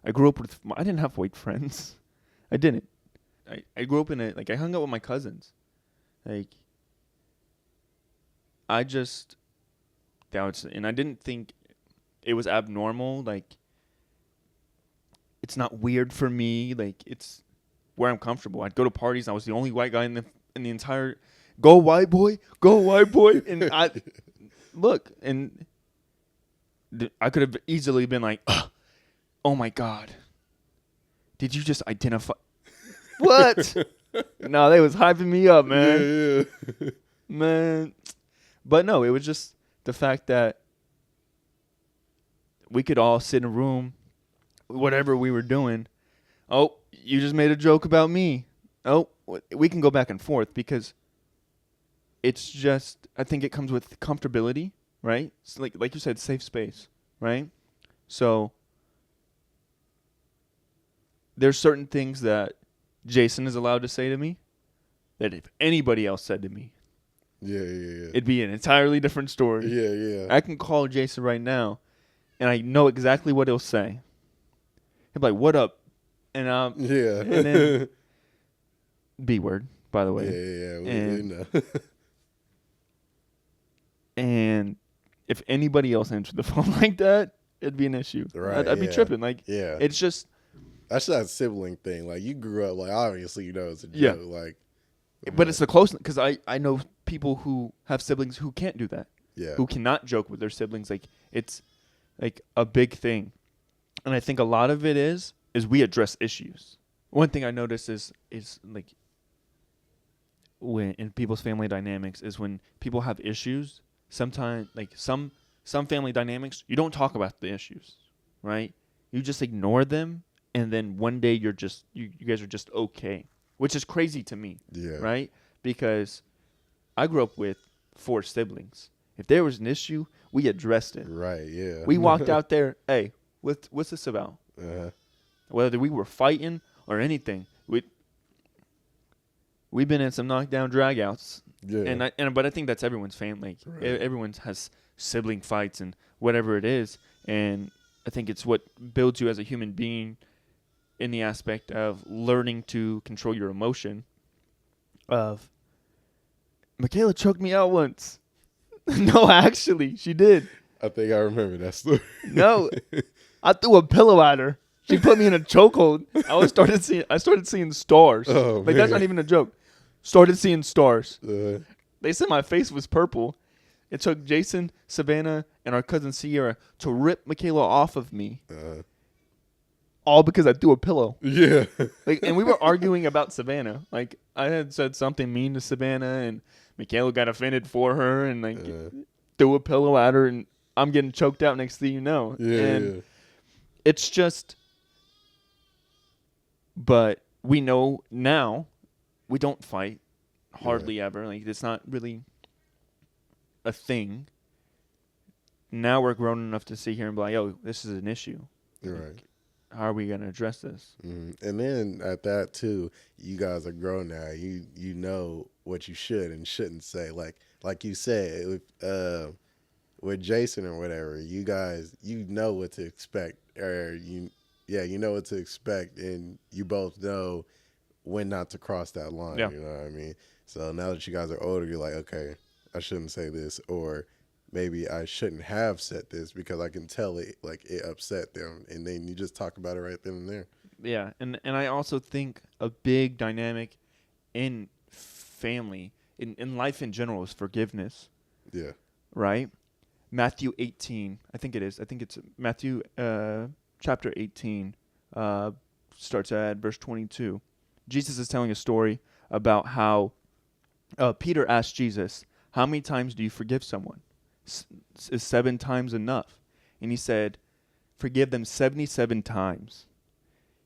I grew up with, I didn't have white friends. I didn't. I grew up in I hung out with my cousins. Like, and I didn't think it was abnormal. Like, it's not weird for me. Like, it's where I'm comfortable. I'd go to parties. I was the only white guy in the entire, go white boy. And I, look, and I could have easily been like, oh my God, did you just identify? What? No, they was hyping me up, man. Yeah. Man. But no, it was just the fact that we could all sit in a room, whatever we were doing. Oh, you just made a joke about me. Oh, we can go back and forth, because it's just, I think it comes with comfortability, right? It's like you said, safe space, right? So there's certain things that Jason is allowed to say to me that if anybody else said to me, it'd be an entirely different story. Yeah. I can call Jason right now, and I know exactly what he'll say. He'll be like, "What up?" And Yeah. and then B word, by the way. Yeah. We know. And if anybody else answered the phone like that, it'd be an issue. Right. I'd be tripping. Like, yeah. It's just, that's that sibling thing. Like, you grew up, like, obviously you know it's a joke. Yeah. Like, but it's the closeness, because I know people who have siblings who can't do that. Yeah. Who cannot joke with their siblings. Like, it's like a big thing. And I think a lot of it is we address issues. One thing I notice is like, when in people's family dynamics, is when people have issues, sometimes, like, some family dynamics, you don't talk about the issues, right? You just ignore them, and then one day you're just, you guys are just okay, which is crazy to me, right? Because I grew up with 4 siblings. If there was an issue, we addressed it. Right, yeah. We walked out there, hey, what's this about? Uh-huh. Whether we were fighting or anything, we've been in some knockdown dragouts. Yeah. But I think that's everyone's family. Right. Everyone has sibling fights and whatever it is, and I think it's what builds you as a human being, in the aspect of learning to control your emotion. Of Michaela choked me out once. No, actually, she did. I think I remember that story. No, I threw a pillow at her. She put me in a chokehold. I started seeing stars. Oh, Like, that's not even a joke. Started seeing stars. Uh, They said my face was purple. It took Jason, Savannah, and our cousin Sierra to rip Michaela off of me. All because I threw a pillow. Yeah. Like, and we were arguing about Savannah. Like, I had said something mean to Savannah, and Michaela got offended for her, and like threw a pillow at her, and I'm getting choked out next thing you know. And it's just, but we know now we don't fight hardly ever. Like, it's not really, a thing. Now we're grown enough to sit here and be like, "Yo, this is an issue. Right. Like, how are we gonna address this?" And then at that too, you guys are grown now. You know what you should and shouldn't say. Like you said with Jason or whatever, you guys you know what to expect, or you know what to expect, and you both know when not to cross that line. Yeah. You know what I mean? So now that you guys are older, you're like, okay, I shouldn't say this, or maybe I shouldn't have said this because I can tell it upset them, and then you just talk about it right then and there. Yeah, and I also think a big dynamic in family, in life in general, is forgiveness, Yeah. right? Matthew 18, I think it is. I think it's Matthew chapter 18, starts at verse 22. Jesus is telling a story about how Peter asked Jesus, "How many times do you forgive someone? Is 7 times enough?" And he said, "Forgive them 77 times."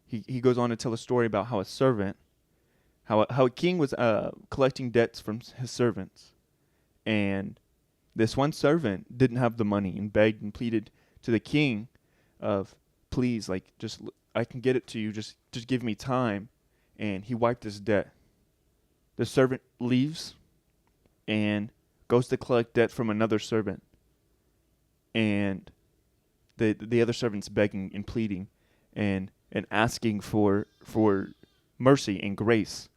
He goes on to tell a story about how a servant, how a king was collecting debts from his servants, and this one servant didn't have the money and begged and pleaded to the king of, "Please, like, I can get it to you, just give me time." And he wiped his debt. The servant leaves and goes to collect debt from another servant, and the other servant's begging and pleading and asking for mercy and grace,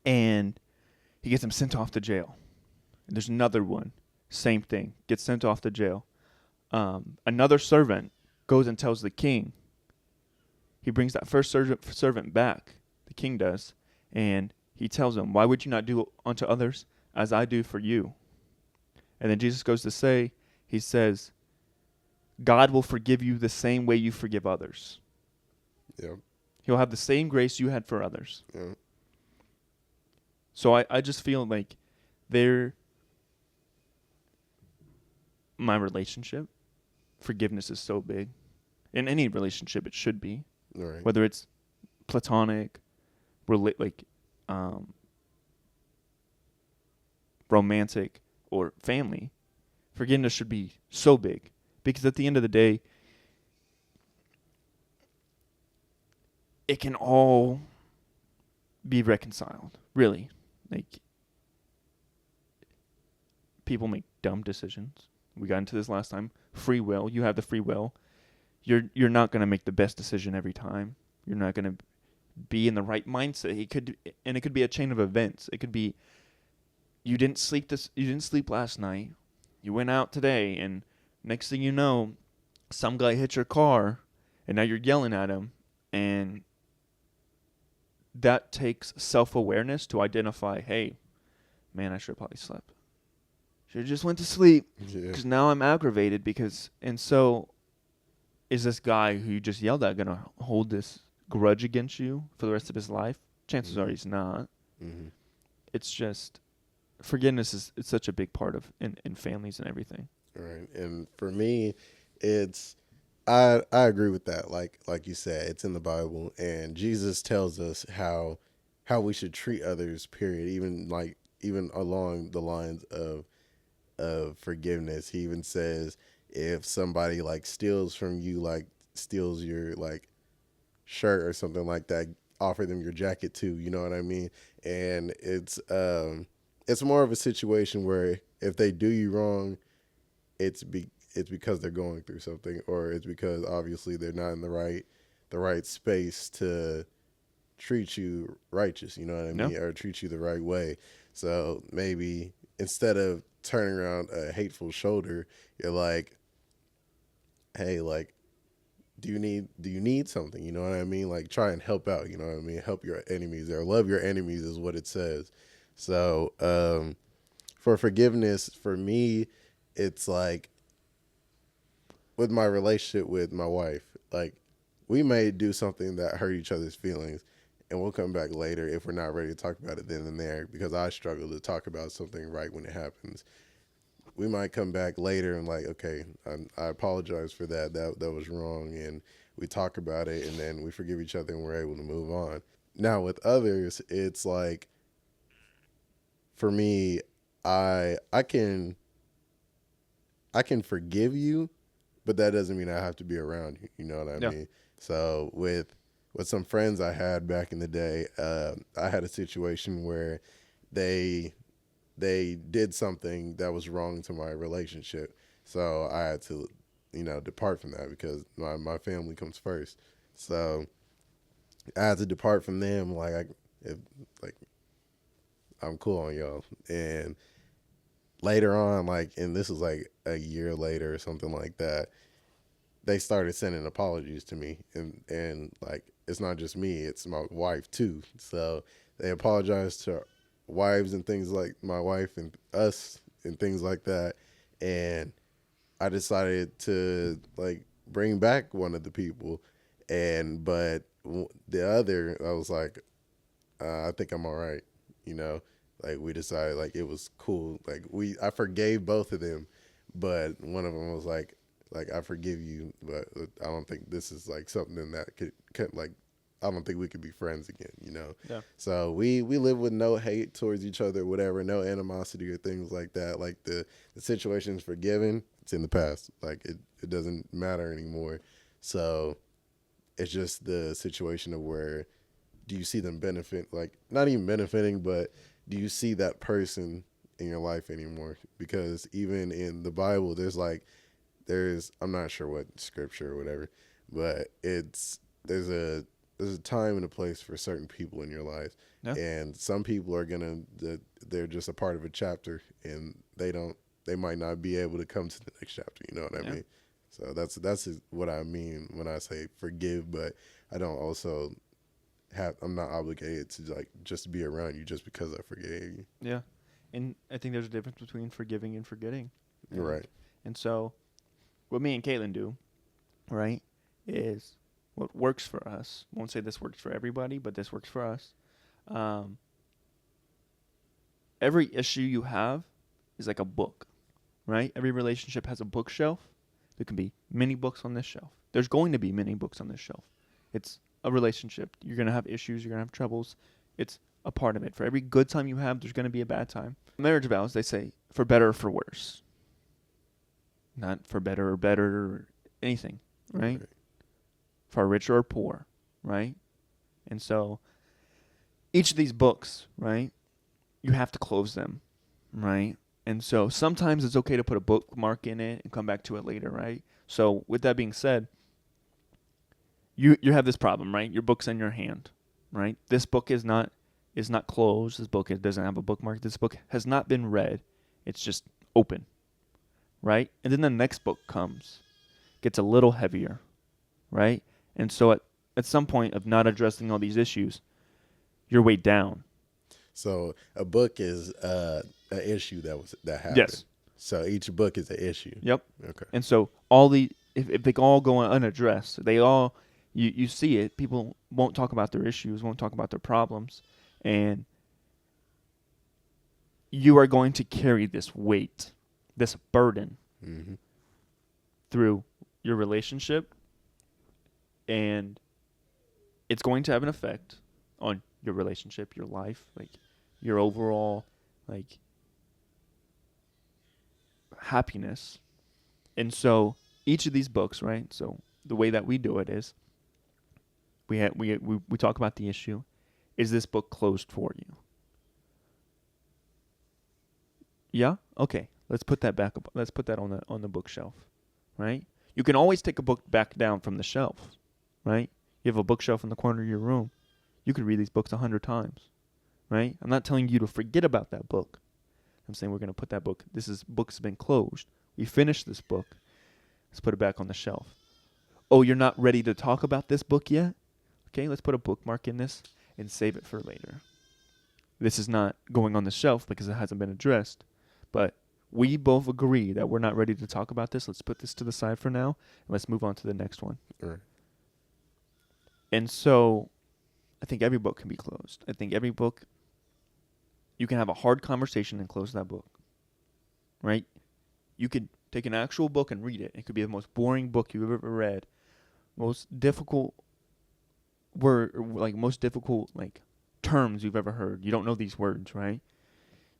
and he gets him sent off to jail. And there's another one, same thing, gets sent off to jail. Another servant goes and tells the king. He brings that first servant back, the king does, and he tells him, "Why would you not do unto others as I do for you?" And then Jesus goes to say, he says, "God will forgive you the same way you forgive others." Yeah. He'll have the same grace you had for others. Yeah. So I just feel like my relationship, forgiveness is so big. In any relationship, it should be. Right. Whether it's platonic, romantic, or family, forgiveness should be so big. Because at the end of the day, it can all be reconciled, really. Like, people make dumb decisions. We got into this last time. Free will. You have the free will. You're not going to make the best decision every time. You're not going to be in the right mindset. It could be a chain of events. It could be you didn't sleep last night. You went out today, and next thing you know, some guy hit your car, and now you're yelling at him, and that takes self-awareness to identify, hey, man, I should have probably slept. Should have just went to sleep, because now I'm aggravated and so is this guy who you just yelled at going to hold this grudge against you for the rest of his life? Chances are he's not. Mm-hmm. It's just forgiveness it's such a big part of in families and everything. Right. And for me, it's I agree with that. Like you said, it's in the Bible, and Jesus tells us how we should treat others. Period. Even along the lines of forgiveness, he even says if somebody like steals from you, like steals your like shirt or something like that, offer them your jacket too. You know what I mean? And it's more of a situation where if they do you wrong, it's because they're going through something, or it's because obviously they're not in the right space to treat you righteous, you know what I mean, or treat you the right way. So maybe instead of turning around a hateful shoulder, you're like, hey, like, do you need something? You know what I mean? Like, try and help out. You know what I mean? Help your enemies, or love your enemies is what it says. So for forgiveness, for me, it's like with my relationship with my wife, like we may do something that hurt each other's feelings, and we'll come back later if we're not ready to talk about it then and there, because I struggle to talk about something right when it happens. We might come back later and like, okay, I apologize for that. That was wrong, and we talk about it, and then we forgive each other, and we're able to move on. Now with others, it's like, for me, I can I can forgive you, but that doesn't mean I have to be around you. You know what I Yeah. mean? So with some friends I had back in the day, I had a situation where they they did something that was wrong to my relationship. So I had to, depart from that because my family comes first. So I had to depart from them. If, like I'm cool on y'all. And later on, and this was like a year later or something like that, they started sending apologies to me, and like it's not just me, it's my wife too. So they apologized to wives and things like my wife and us and things like that, and I decided to like bring back one of the people, but the other I was like, I think I'm all right, you know. Like we decided like it was cool. I forgave both of them, but one of them was like I forgive you, but I don't think this is like something that could like I don't think we could be friends again, you know. Yeah. So we live with no hate towards each other, whatever, no animosity or things like that. Like the situation's forgiven, it's in the past. Like it doesn't matter anymore. So it's just the situation of where do you see them benefit, like not even benefiting, but do you see that person in your life anymore? Because even in the Bible, there's I'm not sure what scripture or whatever, but there's a time and a place for certain people in your life, Yeah. and some people are they're just a part of a chapter, and they might not be able to come to the next chapter. You know what I Yeah. mean? So that's what I mean when I say forgive, but I don't also I'm not obligated to like just be around you just because I forgave you. Yeah. And I think there's a difference between forgiving and forgetting. You're right. And so what me and Caitlin do, right, is what works for us. I won't say this works for everybody, but this works for us. Um, every issue you have is like a book, right? Every relationship has a bookshelf. There can be many books on this shelf. There's going to be many books on this shelf. It's a relationship. You're going to have issues. You're going to have troubles. It's a part of it. For every good time you have, there's going to be a bad time. Marriage vows, they say, for better or for worse. Not for better or anything, right? For richer or poor, right? And so each of these books, right, you have to close them, right? And so sometimes it's okay to put a bookmark in it and come back to it later, right? So with that being said, you have this problem, right? Your book's in your hand, right? This book is not closed. This book doesn't have a bookmark. This book has not been read. It's just open, right? And then the next book comes, gets a little heavier, right? And so at some point of not addressing all these issues, you're weighed down. So a book is an issue that happened. Yes. So each book is an issue. Yep. Okay. And so if they all go unaddressed, you see it. People won't talk about their issues, won't talk about their problems, and you are going to carry this weight, this burden through your relationship, and it's going to have an effect on your relationship, your life, like your overall like happiness. And so each of these books, right? So the way that we do it is we talk about the issue. Is this book closed for you? Yeah? Okay. Let's put that back up. Let's put that on the bookshelf, right? You can always take a book back down from the shelf, right? You have a bookshelf in the corner of your room. You could read these books 100 times, right? I'm not telling you to forget about that book. I'm saying we're going to put that book. Book's been closed. We finished this book. Let's put it back on the shelf. Oh, you're not ready to talk about this book yet? Okay, let's put a bookmark in this and save it for later. This is not going on the shelf because it hasn't been addressed. But we both agree that we're not ready to talk about this. Let's put this to the side for now, and let's move on to the next one. Right. And so I think every book can be closed. I think every book, you can have a hard conversation and close that book, right? You could take an actual book and read it. It could be the most boring book you've ever read, most difficult terms you've ever heard. You don't know these words, right?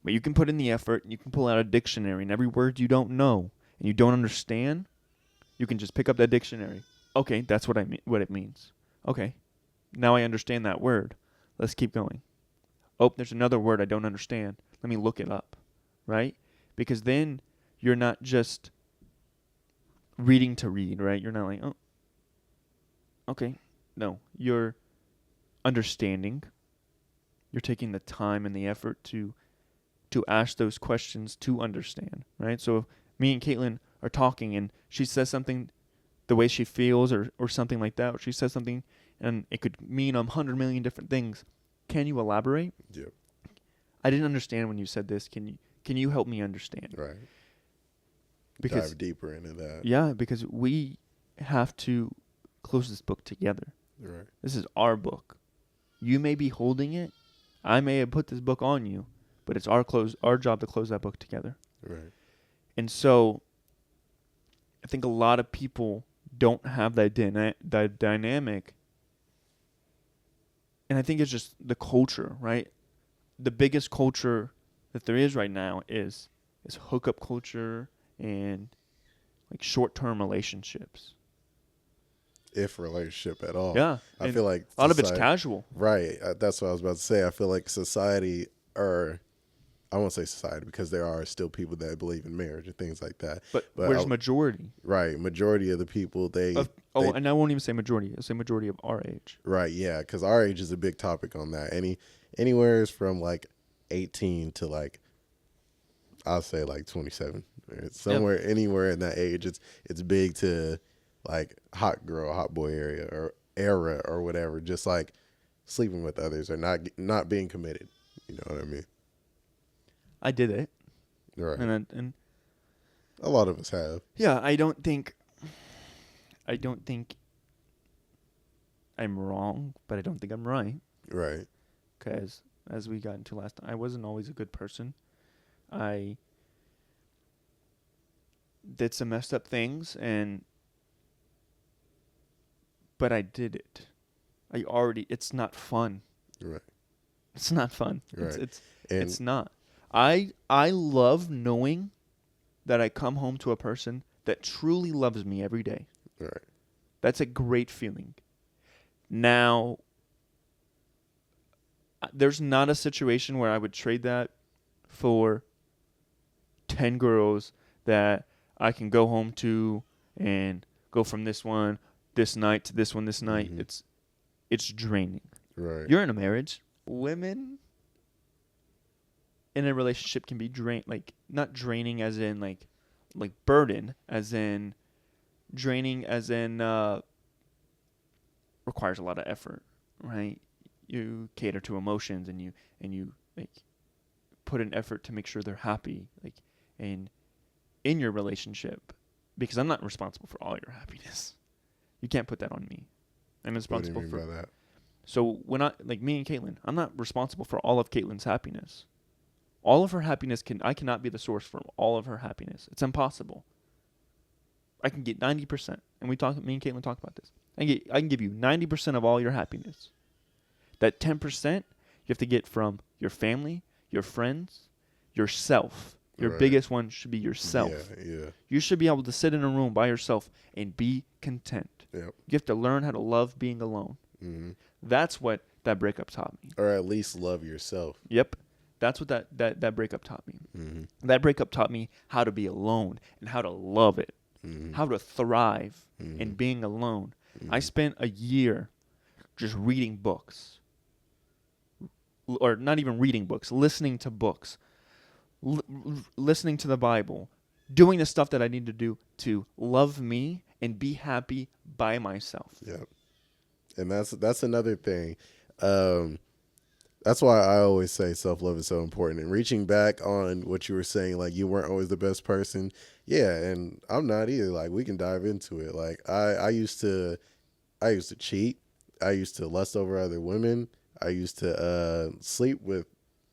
But you can put in the effort, and you can pull out a dictionary, and every word you don't know, and you don't understand, you can just pick up that dictionary. Okay, that's what what it means. Okay, now I understand that word. Let's keep going. Oh, there's another word I don't understand. Let me look it up, right? Because then you're not just reading to read, right? You're not like, oh, okay. No, you're understanding. You're taking the time and the effort to ask those questions to understand, right? So if me and Caitlin are talking and she says something the way she feels or something like that, or she says something and it could mean 100 million different things. Can you elaborate? Yep. I didn't understand when you said this. Can you help me understand? Right. Because dive deeper into that. Yeah, because we have to close this book together. Right. This is our book. You may be holding it. I may have put this book on you, but it's our job to close that book together. Right. And so I think a lot of people don't have that dynamic. And I think it's just the culture, right? The biggest culture that there is right now is hookup culture and like short-term relationships. If relationship at all. Yeah. I feel like a lot of it's casual. Right. That's what I was about to say. I feel like society, or I won't say society because there are still people that believe in marriage and things like that. But where's majority? Right. Majority of the people, and I won't even say majority. I'll say majority of our age. Right. Yeah. Because our age is a big topic on that. Anywhere is from like 18 to like, I'll say like 27. It's somewhere, anywhere in that age. It's big to like hot girl, hot boy era or whatever. Just like sleeping with others or not being committed. You know what I mean? I did it. Right. And a lot of us have. Yeah, I don't think I'm wrong, but I don't think I'm right. Right. Because as we got into last time, I wasn't always a good person. I did some messed up things, but I did it. It's not fun. Right. It's not fun. Right. It's not. I love knowing that I come home to a person that truly loves me every day. Right. That's a great feeling. Now, there's not a situation where I would trade that for 10 girls that I can go home to and go from this one this night to this one this night. Mm-hmm. It's draining. Right. You're in a marriage. Women in a relationship can be not draining as in like burden, as in draining as in requires a lot of effort, right? You cater to emotions and you like put an effort to make sure they're happy, like, and in your relationship, because I'm not responsible for all your happiness. You can't put that on me. I'm responsible What do you mean by that? So when like me and Caitlin, I'm not responsible for all of Caitlin's happiness. All of her happiness I cannot be the source for all of her happiness. It's impossible. I can get 90%, and me and Caitlin talk about this. I can give you 90% of all your happiness. That 10% you have to get from your family, your friends, yourself. Your Right. biggest one should be yourself. Yeah. You should be able to sit in a room by yourself and be content. Yep. You have to learn how to love being alone. Mm-hmm. That's what that breakup taught me. Or at least love yourself. Yep. That's what that breakup taught me. Mm-hmm. That breakup taught me how to be alone and how to love it. Mm-hmm. How to thrive Mm-hmm. in being alone. Mm-hmm. I spent a year just reading books. Or not even reading books, listening to books. Listening to the Bible. Doing the stuff that I need to do to love me and be happy by myself. Yep. And that's another thing. That's why I always say self-love is so important. And reaching back on what you were saying, like you weren't always the best person. Yeah, and I'm not either. Like we can dive into it. Like I used to cheat. I used to lust over other women. I used to sleep with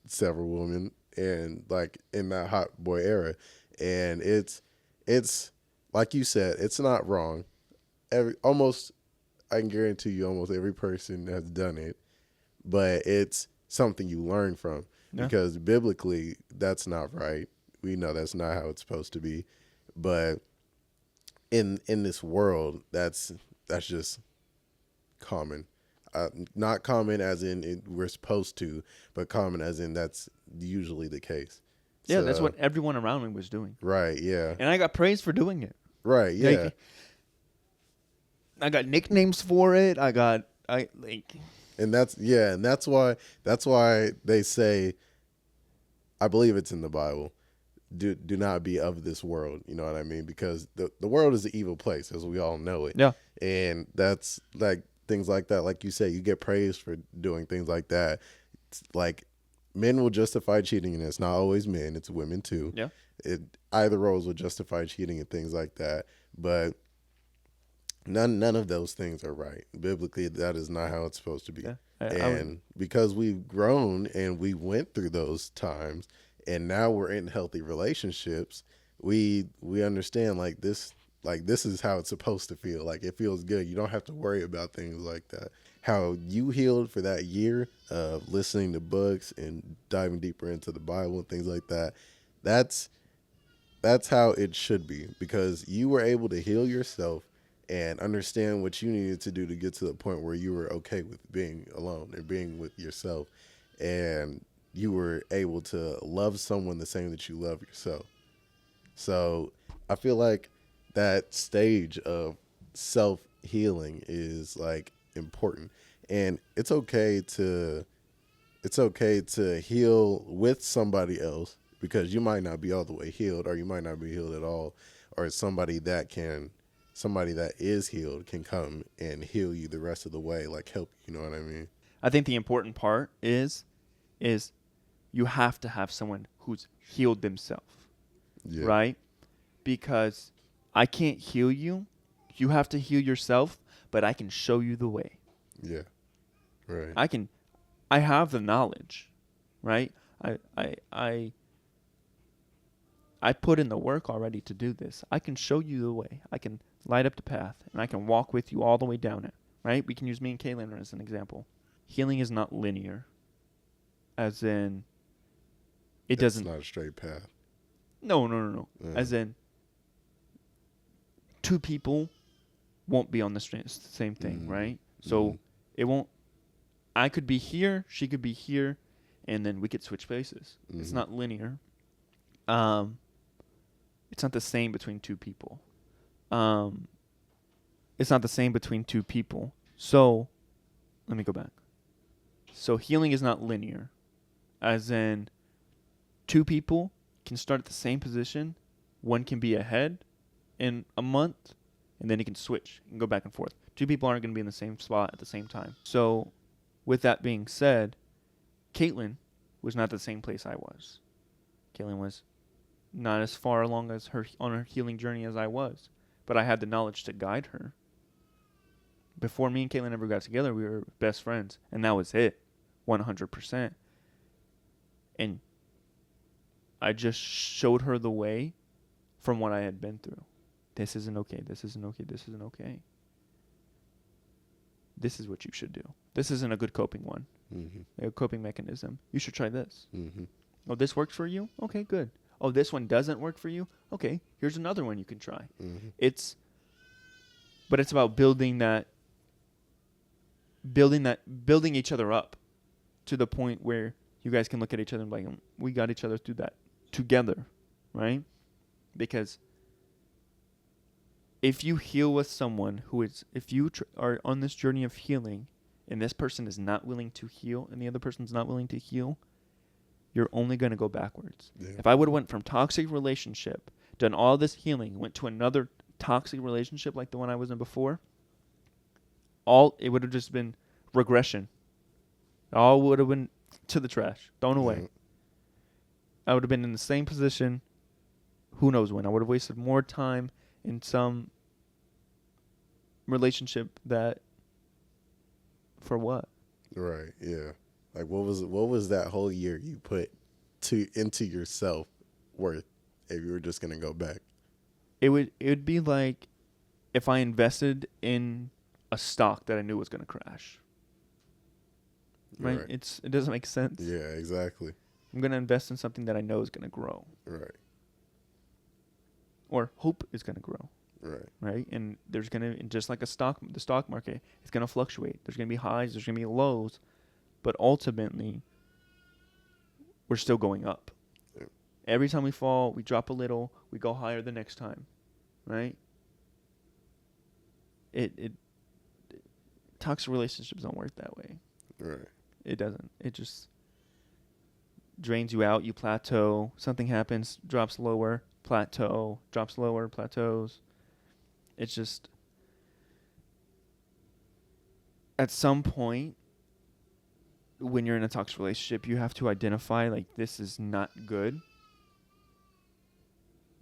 several women, and like in that hot boy era. And it's like you said, it's not wrong. I can guarantee you almost every person has done it, but it's something you learn from. Yeah. Because biblically, that's not right. We know that's not how it's supposed to be. But in this world, that's just common. Not common as in we're supposed to, but common as in that's usually the case. Yeah, that's So what everyone around me was doing. right, yeah, And I got praised for doing it. right, yeah, Like, I got nicknames for it. and that's why they say, I believe it's in the Bible. Do not be of this world. You know what I mean? Because the world is an evil place, as we all know it. Yeah. And that's like things like that. Like you say, you get praised for doing things like that. It's like men will justify cheating, and it's not always men; it's women too. Yeah. Either roles will justify cheating and things like that. But none of those things are right. Biblically, that is not how it's supposed to be. Yeah. And because we've grown and we went through those times, and now we're in healthy relationships, we understand like this is how it's supposed to feel. Like it feels good. You don't have to worry about things like that. How you healed for that year of listening to books and diving deeper into the Bible and things like that. That's how it should be, because you were able to heal yourself and understand what you needed to do to get to the point where you were okay with being alone and being with yourself, and you were able to love someone the same that you love yourself. So I feel like that stage of self healing is like important, and it's okay to heal with somebody else, because you might not be all the way healed, or you might not be healed at all, or somebody that is healed can come and heal you the rest of the way, like help you. You know what I mean? I think the important part is you have to have someone who's healed themselves, Yeah. right? Because I can't heal you. You have to heal yourself, but I can show you the way. Yeah. Right. I have the knowledge, right? I put in the work already to do this. I can show you the way. I can light up the path, and I can walk with you all the way down it, right? We can use me and Kaylin as an example. Healing is not linear, as in it doesn't. It's not a straight path. No. Yeah. As in, two people won't be on the same thing, right? So it won't. I could be here, she could be here, and then we could switch places. It's not linear. It's not the same between two people. It's not the same between two people. So, let me go back. So healing is not linear, as in two people can start at the same position. One can be ahead in a month, and then he can switch and go back and forth. Two people aren't going to be in the same spot at the same time. So, with that being said, Caitlin was not the same place I was. Caitlin was not as far along as her on her healing journey as I was, but I had the knowledge to guide her. Before me and Caitlin ever got together, we were best friends, and that was it, 100%. And I just showed her the way from what I had been through. This isn't okay. This isn't okay. This isn't okay. This is what you should do. This isn't a good coping one. A coping mechanism. You should try this. Oh, this works for you? Okay, good. Oh, this one doesn't work for you? Okay, here's another one you can try. It's about building each other up to the point where you guys can look at each other and be like, we got each other through that together, right? Because if you heal with someone if you are on this journey of healing and this person is not willing to heal and the other person's not willing to heal, you're only going to go backwards. Yeah. If I would have went from toxic relationship, done all this healing, went to another toxic relationship like the one I was in before, it would have just been regression. All would have been to the trash, thrown away. I would have been in the same position, who knows when. I would have wasted more time in some relationship for what? Right, yeah. Like what was that whole year you put into yourself worth if you were just gonna go back? It would be like if I invested in a stock that I knew was gonna crash. Right? It doesn't make sense. Yeah, exactly. I'm gonna invest in something that I know is gonna grow. Right. more hope is going to grow. Right. Right. And there's going to, just like the stock market, it's going to fluctuate. There's going to be highs, there's going to be lows, but ultimately we're still going up. Yeah. Every time we fall, we drop a little, we go higher the next time. Right. It toxic relationships don't work that way. Right. It doesn't. It just drains you out. You plateau. Something happens, drops lower, plateau, drops lower, plateaus. It's just, at some point, when you're in a toxic relationship, you have to identify, like, this is not good.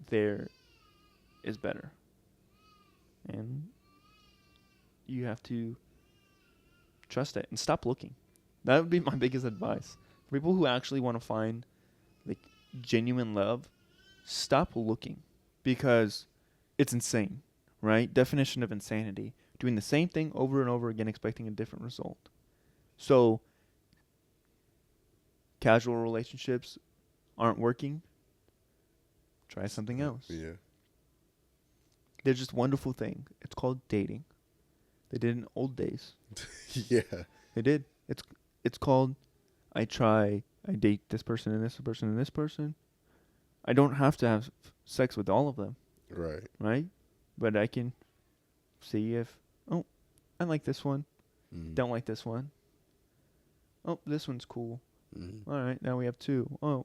There is better. And you have to trust it and stop looking. That would be my biggest advice. For people who actually want to find, like, genuine love, stop looking, because it's insane, right? Definition of insanity: doing the same thing over and over again, expecting a different result. So, casual relationships aren't working. Try something else. Yeah. There's just wonderful thing. It's called dating. They did in old days. Yeah. They did. It's called, I date this person and this person and this person. I don't have to have sex with all of them. Right. Right? But I can see if, oh, I like this one. Mm-hmm. Don't like this one. Oh, this one's cool. Mm-hmm. All right, now we have two. Oh.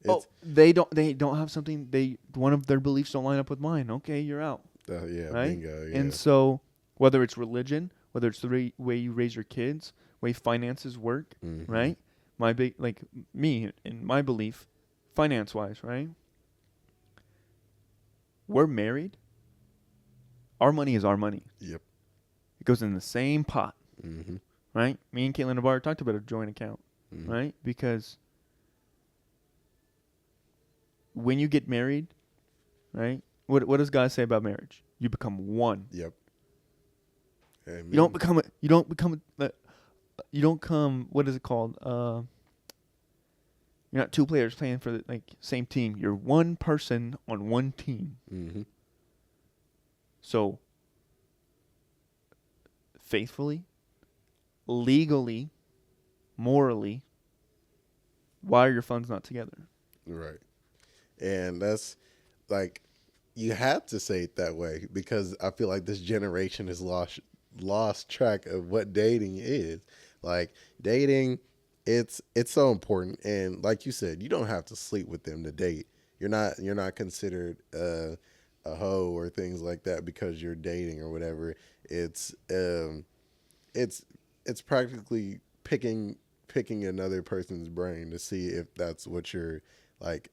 It's, They don't have something, one of their beliefs don't line up with mine. Okay, you're out. yeah, Right? bingo, yeah. And so, whether it's religion, whether it's the way you raise your kids, way finances work, Mm-hmm. right? Me, in my belief, finance-wise, right? We're married. Our money is our money. Yep. It goes in the same pot, Mm-hmm. right? Me and Caitlin Navarre talked about a joint account, Mm-hmm. right? Because when you get married, right? What does God say about marriage? You become one. Yep. Amen. You don't come, what is it called? You're not two players playing for the same team. You're one person on one team. Mm-hmm. So, faithfully, legally, morally, why are your funds not together? Right. And that's like, you have to say it that way, because I feel like this generation has lost track of what dating is. Like, dating, it's so important, and like you said, you don't have to sleep with them to date. You're not considered a hoe or things like that because you're dating or whatever. It's practically picking another person's brain to see if that's what you're like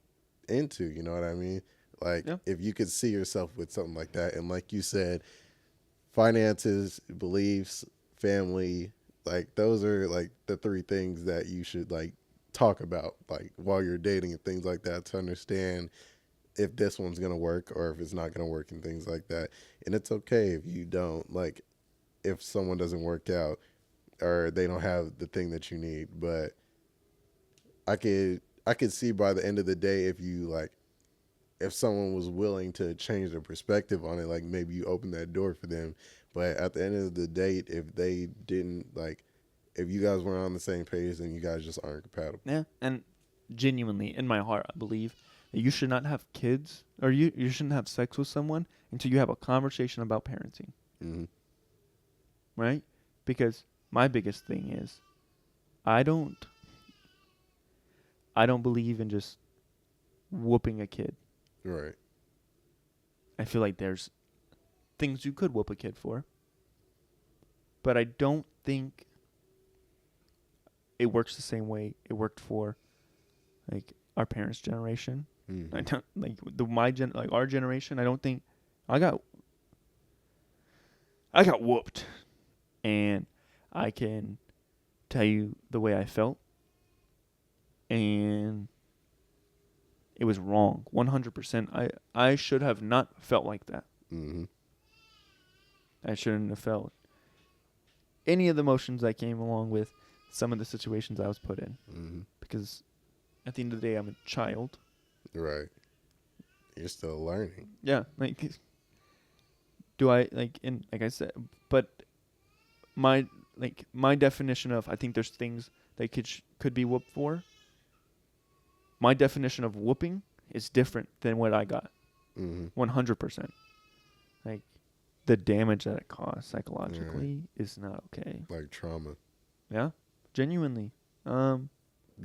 into. You know what I mean? Like, Yeah. if you could see yourself with something like that, and like you said, finances, beliefs, family, like, those are like the three things that you should like talk about, like, while you're dating and things like that, to understand if this one's gonna work or if it's not gonna work and things like that. And it's okay if you don't, like, if someone doesn't work out or they don't have the thing that you need. But I could see by the end of the day, if someone was willing to change their perspective on it, like, maybe you open that door for them. But at the end of the date, if they didn't, like, if you guys weren't on the same page, then you guys just aren't compatible. Yeah, and genuinely, in my heart, I believe that you should not have kids, or you shouldn't have sex with someone until you have a conversation about parenting. Mm-hmm. Right? Because my biggest thing is, I don't believe in just whooping a kid. Right. I feel like there's things you could whoop a kid for, but I don't think it works the same way it worked for, like, our parents' generation. Mm-hmm. I don't our generation. I don't think I got whooped, and I can tell you the way I felt, and it was wrong, 100%. I should have not felt like that. Mm-hmm. I shouldn't have felt any of the emotions that came along with some of the situations I was put in. Mm-hmm. Because at the end of the day, I'm a child. Right. You're still learning. Yeah, like, do I like? And like I said, but my my definition of, I think there's things that could be whooped for. My definition of whooping is different than what I got. 100%. Like, the damage that it caused psychologically is not okay. Like trauma. Yeah, genuinely.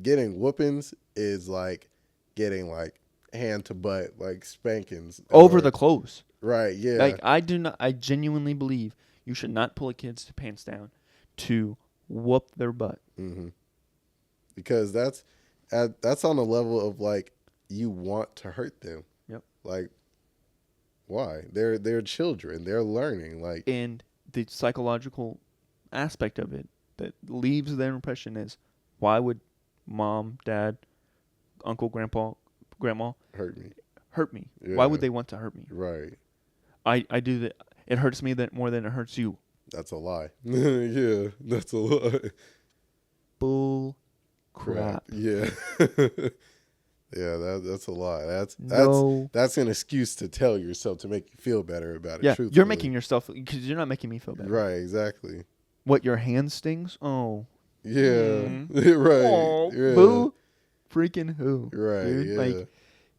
Getting whoopings is like getting like hand to butt, like spankings Over the clothes. Right. Yeah. Like, I genuinely believe you should not pull a kid's pants down to whoop their butt. Because that's on the level of like you want to hurt them. Yep. Like, why? They're children. They're learning. Like, and the psychological aspect of it that leaves their impression is, why would mom, dad, uncle, grandma hurt me? Yeah. Why would they want to hurt me? Right. I do that. It hurts me that more than it hurts you. That's a lie. Yeah, that's a lie. Bull crap. Yeah. Yeah, that's a lie. That's an excuse to tell yourself to make you feel better about it. Yeah, you're making yourself, because you're not making me feel better. Right, exactly. What, your hand stings? Oh. Yeah. Right. Oh, yeah. Boo freaking who? Right, dude?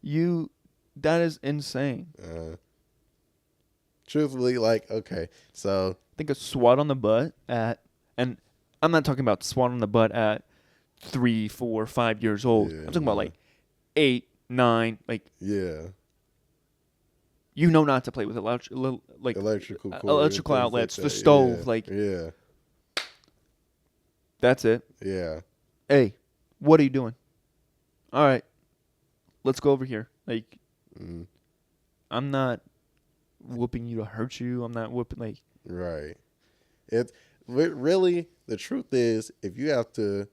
yeah. Like, that is insane. Truthfully, like, okay, so I think a swat on the butt and I'm not talking about swat on the butt at 3, 4, 5 years old. I'm talking about like 8, 9, like, yeah, you know, not to play with electrical outlets, the stove, yeah. like, yeah, that's it. Yeah. Hey, what are you doing? All right, let's go over here. Like, I'm not whooping you to hurt you. I'm not whooping, like. Right. It really, the truth is, if you have to,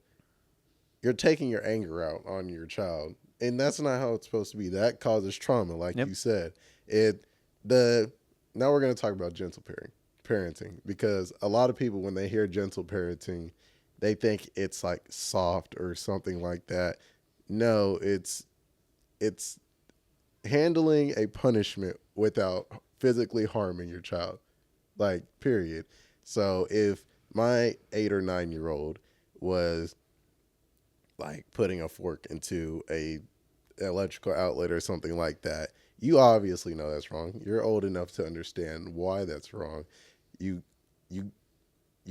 you're taking your anger out on your child, and that's not how it's supposed to be. That causes trauma, like you said. Now we're going to talk about gentle parenting, because a lot of people, when they hear gentle parenting, they think it's like soft or something like that. No, it's handling a punishment without physically harming your child, like, period. So if my 8 or 9-year-old was like putting a fork into a electrical outlet or something like that, you obviously know that's wrong. You're old enough to understand why that's wrong. You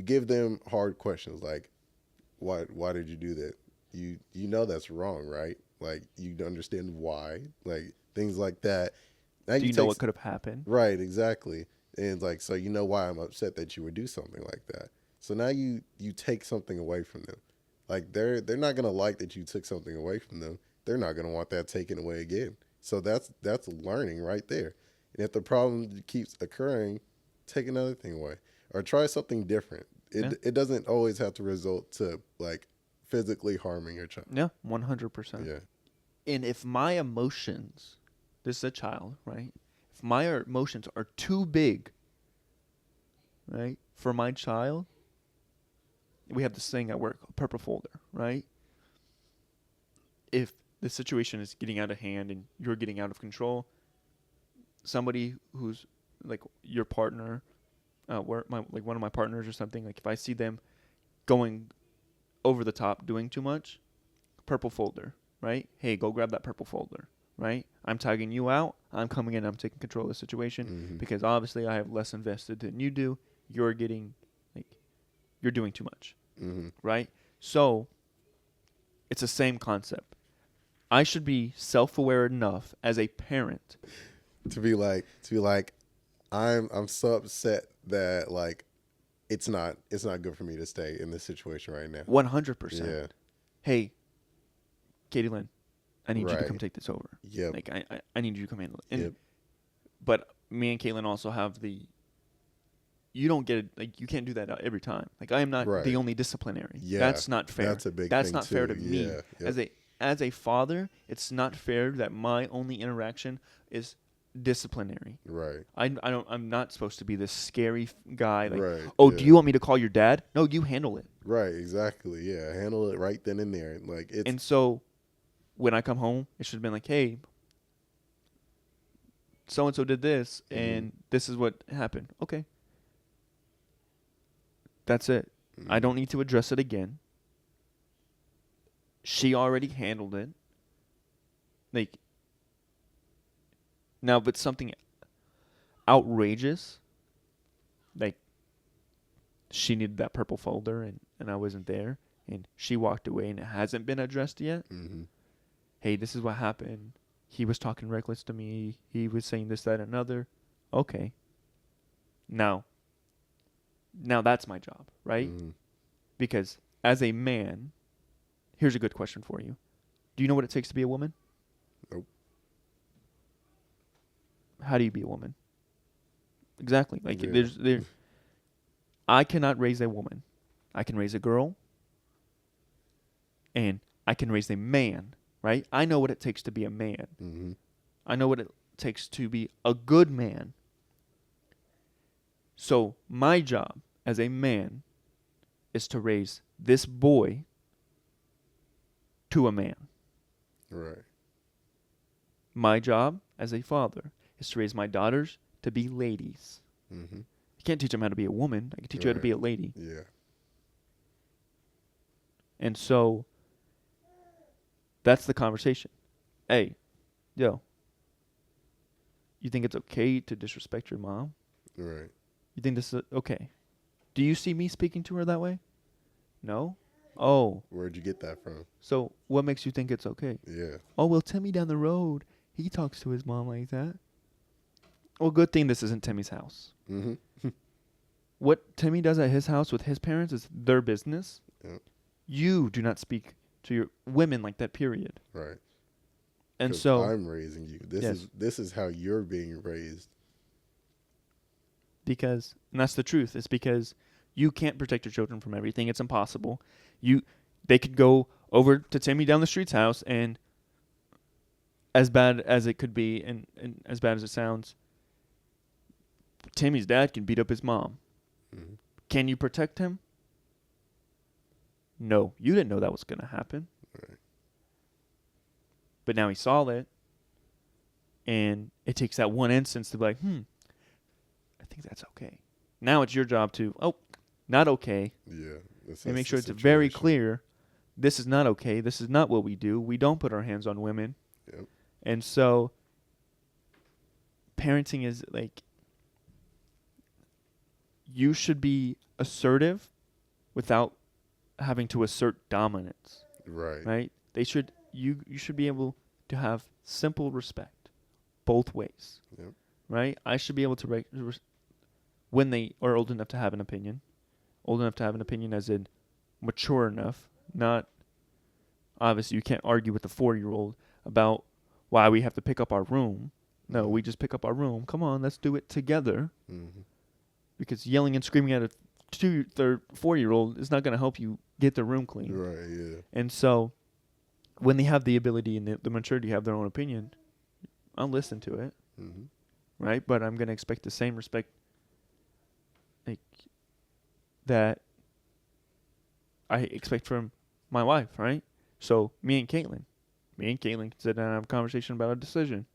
give them hard questions like, why did you do that? You know that's wrong, right? Like, you understand why, like, things like that. Now do you know what could have happened? Right, exactly. And it's like, so you know why I'm upset that you would do something like that. So now you take something away from them. Like, they're not gonna like that you took something away from them. They're not gonna want that taken away again. So that's learning right there. And if the problem keeps occurring, take another thing away or try something different. It doesn't always have to result to like physically harming your child. Yeah, 100%. Yeah. And if my emotions, this is a child, right? If my emotions are too big, right, for my child, we have this thing at work, a purple folder, right? If the situation is getting out of hand and you're getting out of control, somebody who's like your partner, one of my partners or something, like, if I see them going over the top, doing too much, purple folder, right? Hey, go grab that purple folder, right? I'm tagging you out. I'm coming in. I'm taking control of the situation because obviously I have less invested than you do. You're getting, like, you're doing too much, right? So it's the same concept. I should be self-aware enough as a parent to be like, I'm so upset that, like, it's not good for me to stay in this situation right now. 100%. Yeah. Hey, Katie Lynn, I need you to come take this over. Yeah. Like, I need you to come handle it. Yep. But me and Caitlin also have you don't get it, like, you can't do that every time. Like, I am not the only disciplinary. Yeah. That's not fair. That's a big That's thing not too. fair to me. Yep. As a father, it's not fair that my only interaction is disciplinary. Right. I'm not supposed to be this scary guy. Like, right. Do you want me to call your dad? No, you handle it. Right. Exactly. Yeah. Handle it right then and there. Like, it's. And so when I come home, it should have been like, hey, so and so did this, and this is what happened. Okay, that's it. I don't need to address it again. She already handled it. Like, now, if it's something outrageous, like she needed that purple folder and I wasn't there, and she walked away and it hasn't been addressed yet. Hey, this is what happened. He was talking reckless to me. He was saying this, that, and another. Okay. Now that's my job, right? Because as a man, here's a good question for you. Do you know what it takes to be a woman? Nope. How do you be a woman? Exactly. Like, I cannot raise a woman. I can raise a girl. And I can raise a man, right? I know what it takes to be a man. I know what it takes to be a good man. So my job as a man is to raise this boy to a man. Right. My job as a father is to raise my daughters to be ladies. You can't teach them how to be a woman. I can teach you how to be a lady. Yeah. And so that's the conversation. Hey, yo, you think it's okay to disrespect your mom? Right. You think this is okay? Do you see me speaking to her that way? No? Oh. Where'd you get that from? So what makes you think it's okay? Yeah. Oh, well, Timmy down the road, he talks to his mom like that. Well, good thing this isn't Timmy's house. What Timmy does at his house with his parents is their business. Yep. You do not speak to your women like that, period. Right. And so I'm raising you. This is how you're being raised. Because, and that's the truth, it's because you can't protect your children from everything. It's impossible. They could go over to Timmy down the street's house, and as bad as it could be, and as bad as it sounds, Timmy's dad can beat up his mom. Can you protect him? No, you didn't know that was going to happen. Right. But now he saw it, and it takes that one instance to be like, I think that's okay. Now it's your job to, not okay. Yeah. And make sure it's very clear, this is not okay. This is not what we do. We don't put our hands on women. Yep. And so parenting is like, you should be assertive without having to assert dominance. Right. Right? You should be able to have simple respect both ways. Yep. Right? I should be able to when they are old enough to have an opinion. Old enough to have an opinion as in mature enough. Not, obviously you can't argue with a 4-year-old about why we have to pick up our room. No, we just pick up our room. Come on, let's do it together. Because yelling and screaming at a 4-year-old is not going to help you get the room clean. Right, yeah. And so when they have the ability and the maturity to have their own opinion, I'll listen to it. Right? But I'm going to expect the same respect like that I expect from my wife, right? So me and Caitlin can sit down and have a conversation about a decision.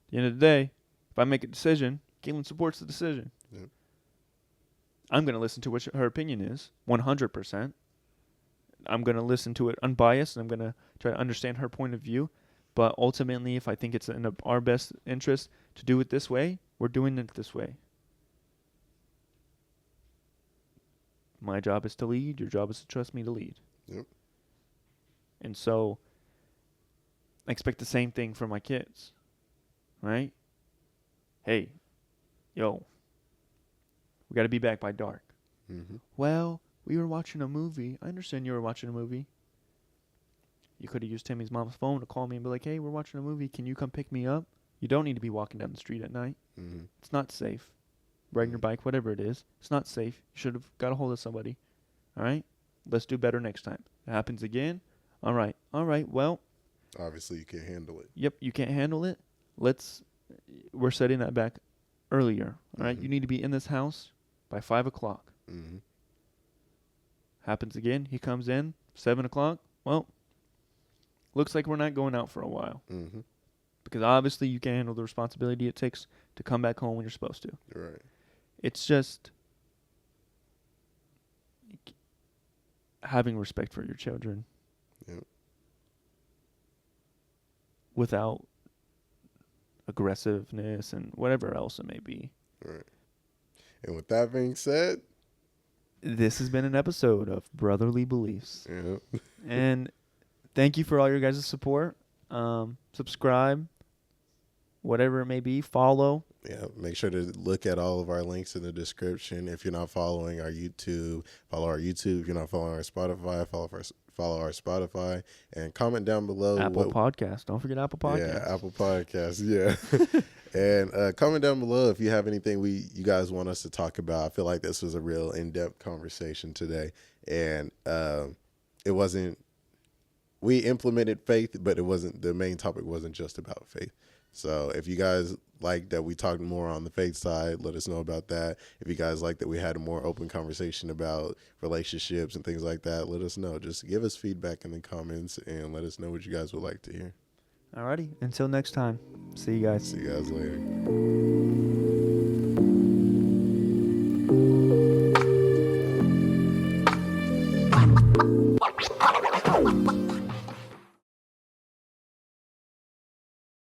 At the end of the day, if I make a decision, Caitlin supports the decision. Yep. I'm going to listen to what her opinion is, 100%. I'm going to listen to it unbiased, and I'm going to try to understand her point of view. But ultimately, if I think it's in our best interest to do it this way, we're doing it this way. My job is to lead. Your job is to trust me to lead. Yep. And so I expect the same thing from my kids, right? Hey, yo, we got to be back by dark. Well, we were watching a movie. I understand you were watching a movie. You could have used Timmy's mom's phone to call me and be like, hey, we're watching a movie. Can you come pick me up? You don't need to be walking down the street at night. It's not safe. Riding your bike, whatever it is. It's not safe. You should have got a hold of somebody. All right? Let's do better next time. If it happens again. All right. Well. Obviously, you can't handle it. Yep, you can't handle it. We're setting that back earlier. All right? You need to be in this house by 5 o'clock. Happens again. He comes in, 7 o'clock. Well, looks like we're not going out for a while. because obviously you can't handle the responsibility it takes to come back home when you're supposed to. Right. It's just having respect for your children. Yep. Without aggressiveness and whatever else it may be. Right. And with that being said, this has been an episode of Brotherly Beliefs. Yep. And thank you for all your guys' support. Subscribe, whatever it may be. Follow. Yeah, make sure to look at all of our links in the description. If you're not following our YouTube, follow our YouTube. If you're not following our Spotify, follow our Spotify, and comment down below. Apple Podcast. Don't forget Apple Podcast. Yeah, Apple Podcast. Yeah. And comment down below if you have anything you guys want us to talk about. I feel like this was a real in-depth conversation today. And it wasn't, we implemented faith, but the main topic wasn't just about faith. So if you guys like that we talked more on the faith side, let us know about that. If you guys like that we had a more open conversation about relationships and things like that, let us know. Just give us feedback in the comments and let us know what you guys would like to hear. Alrighty. Until next time. See you guys. See you guys later.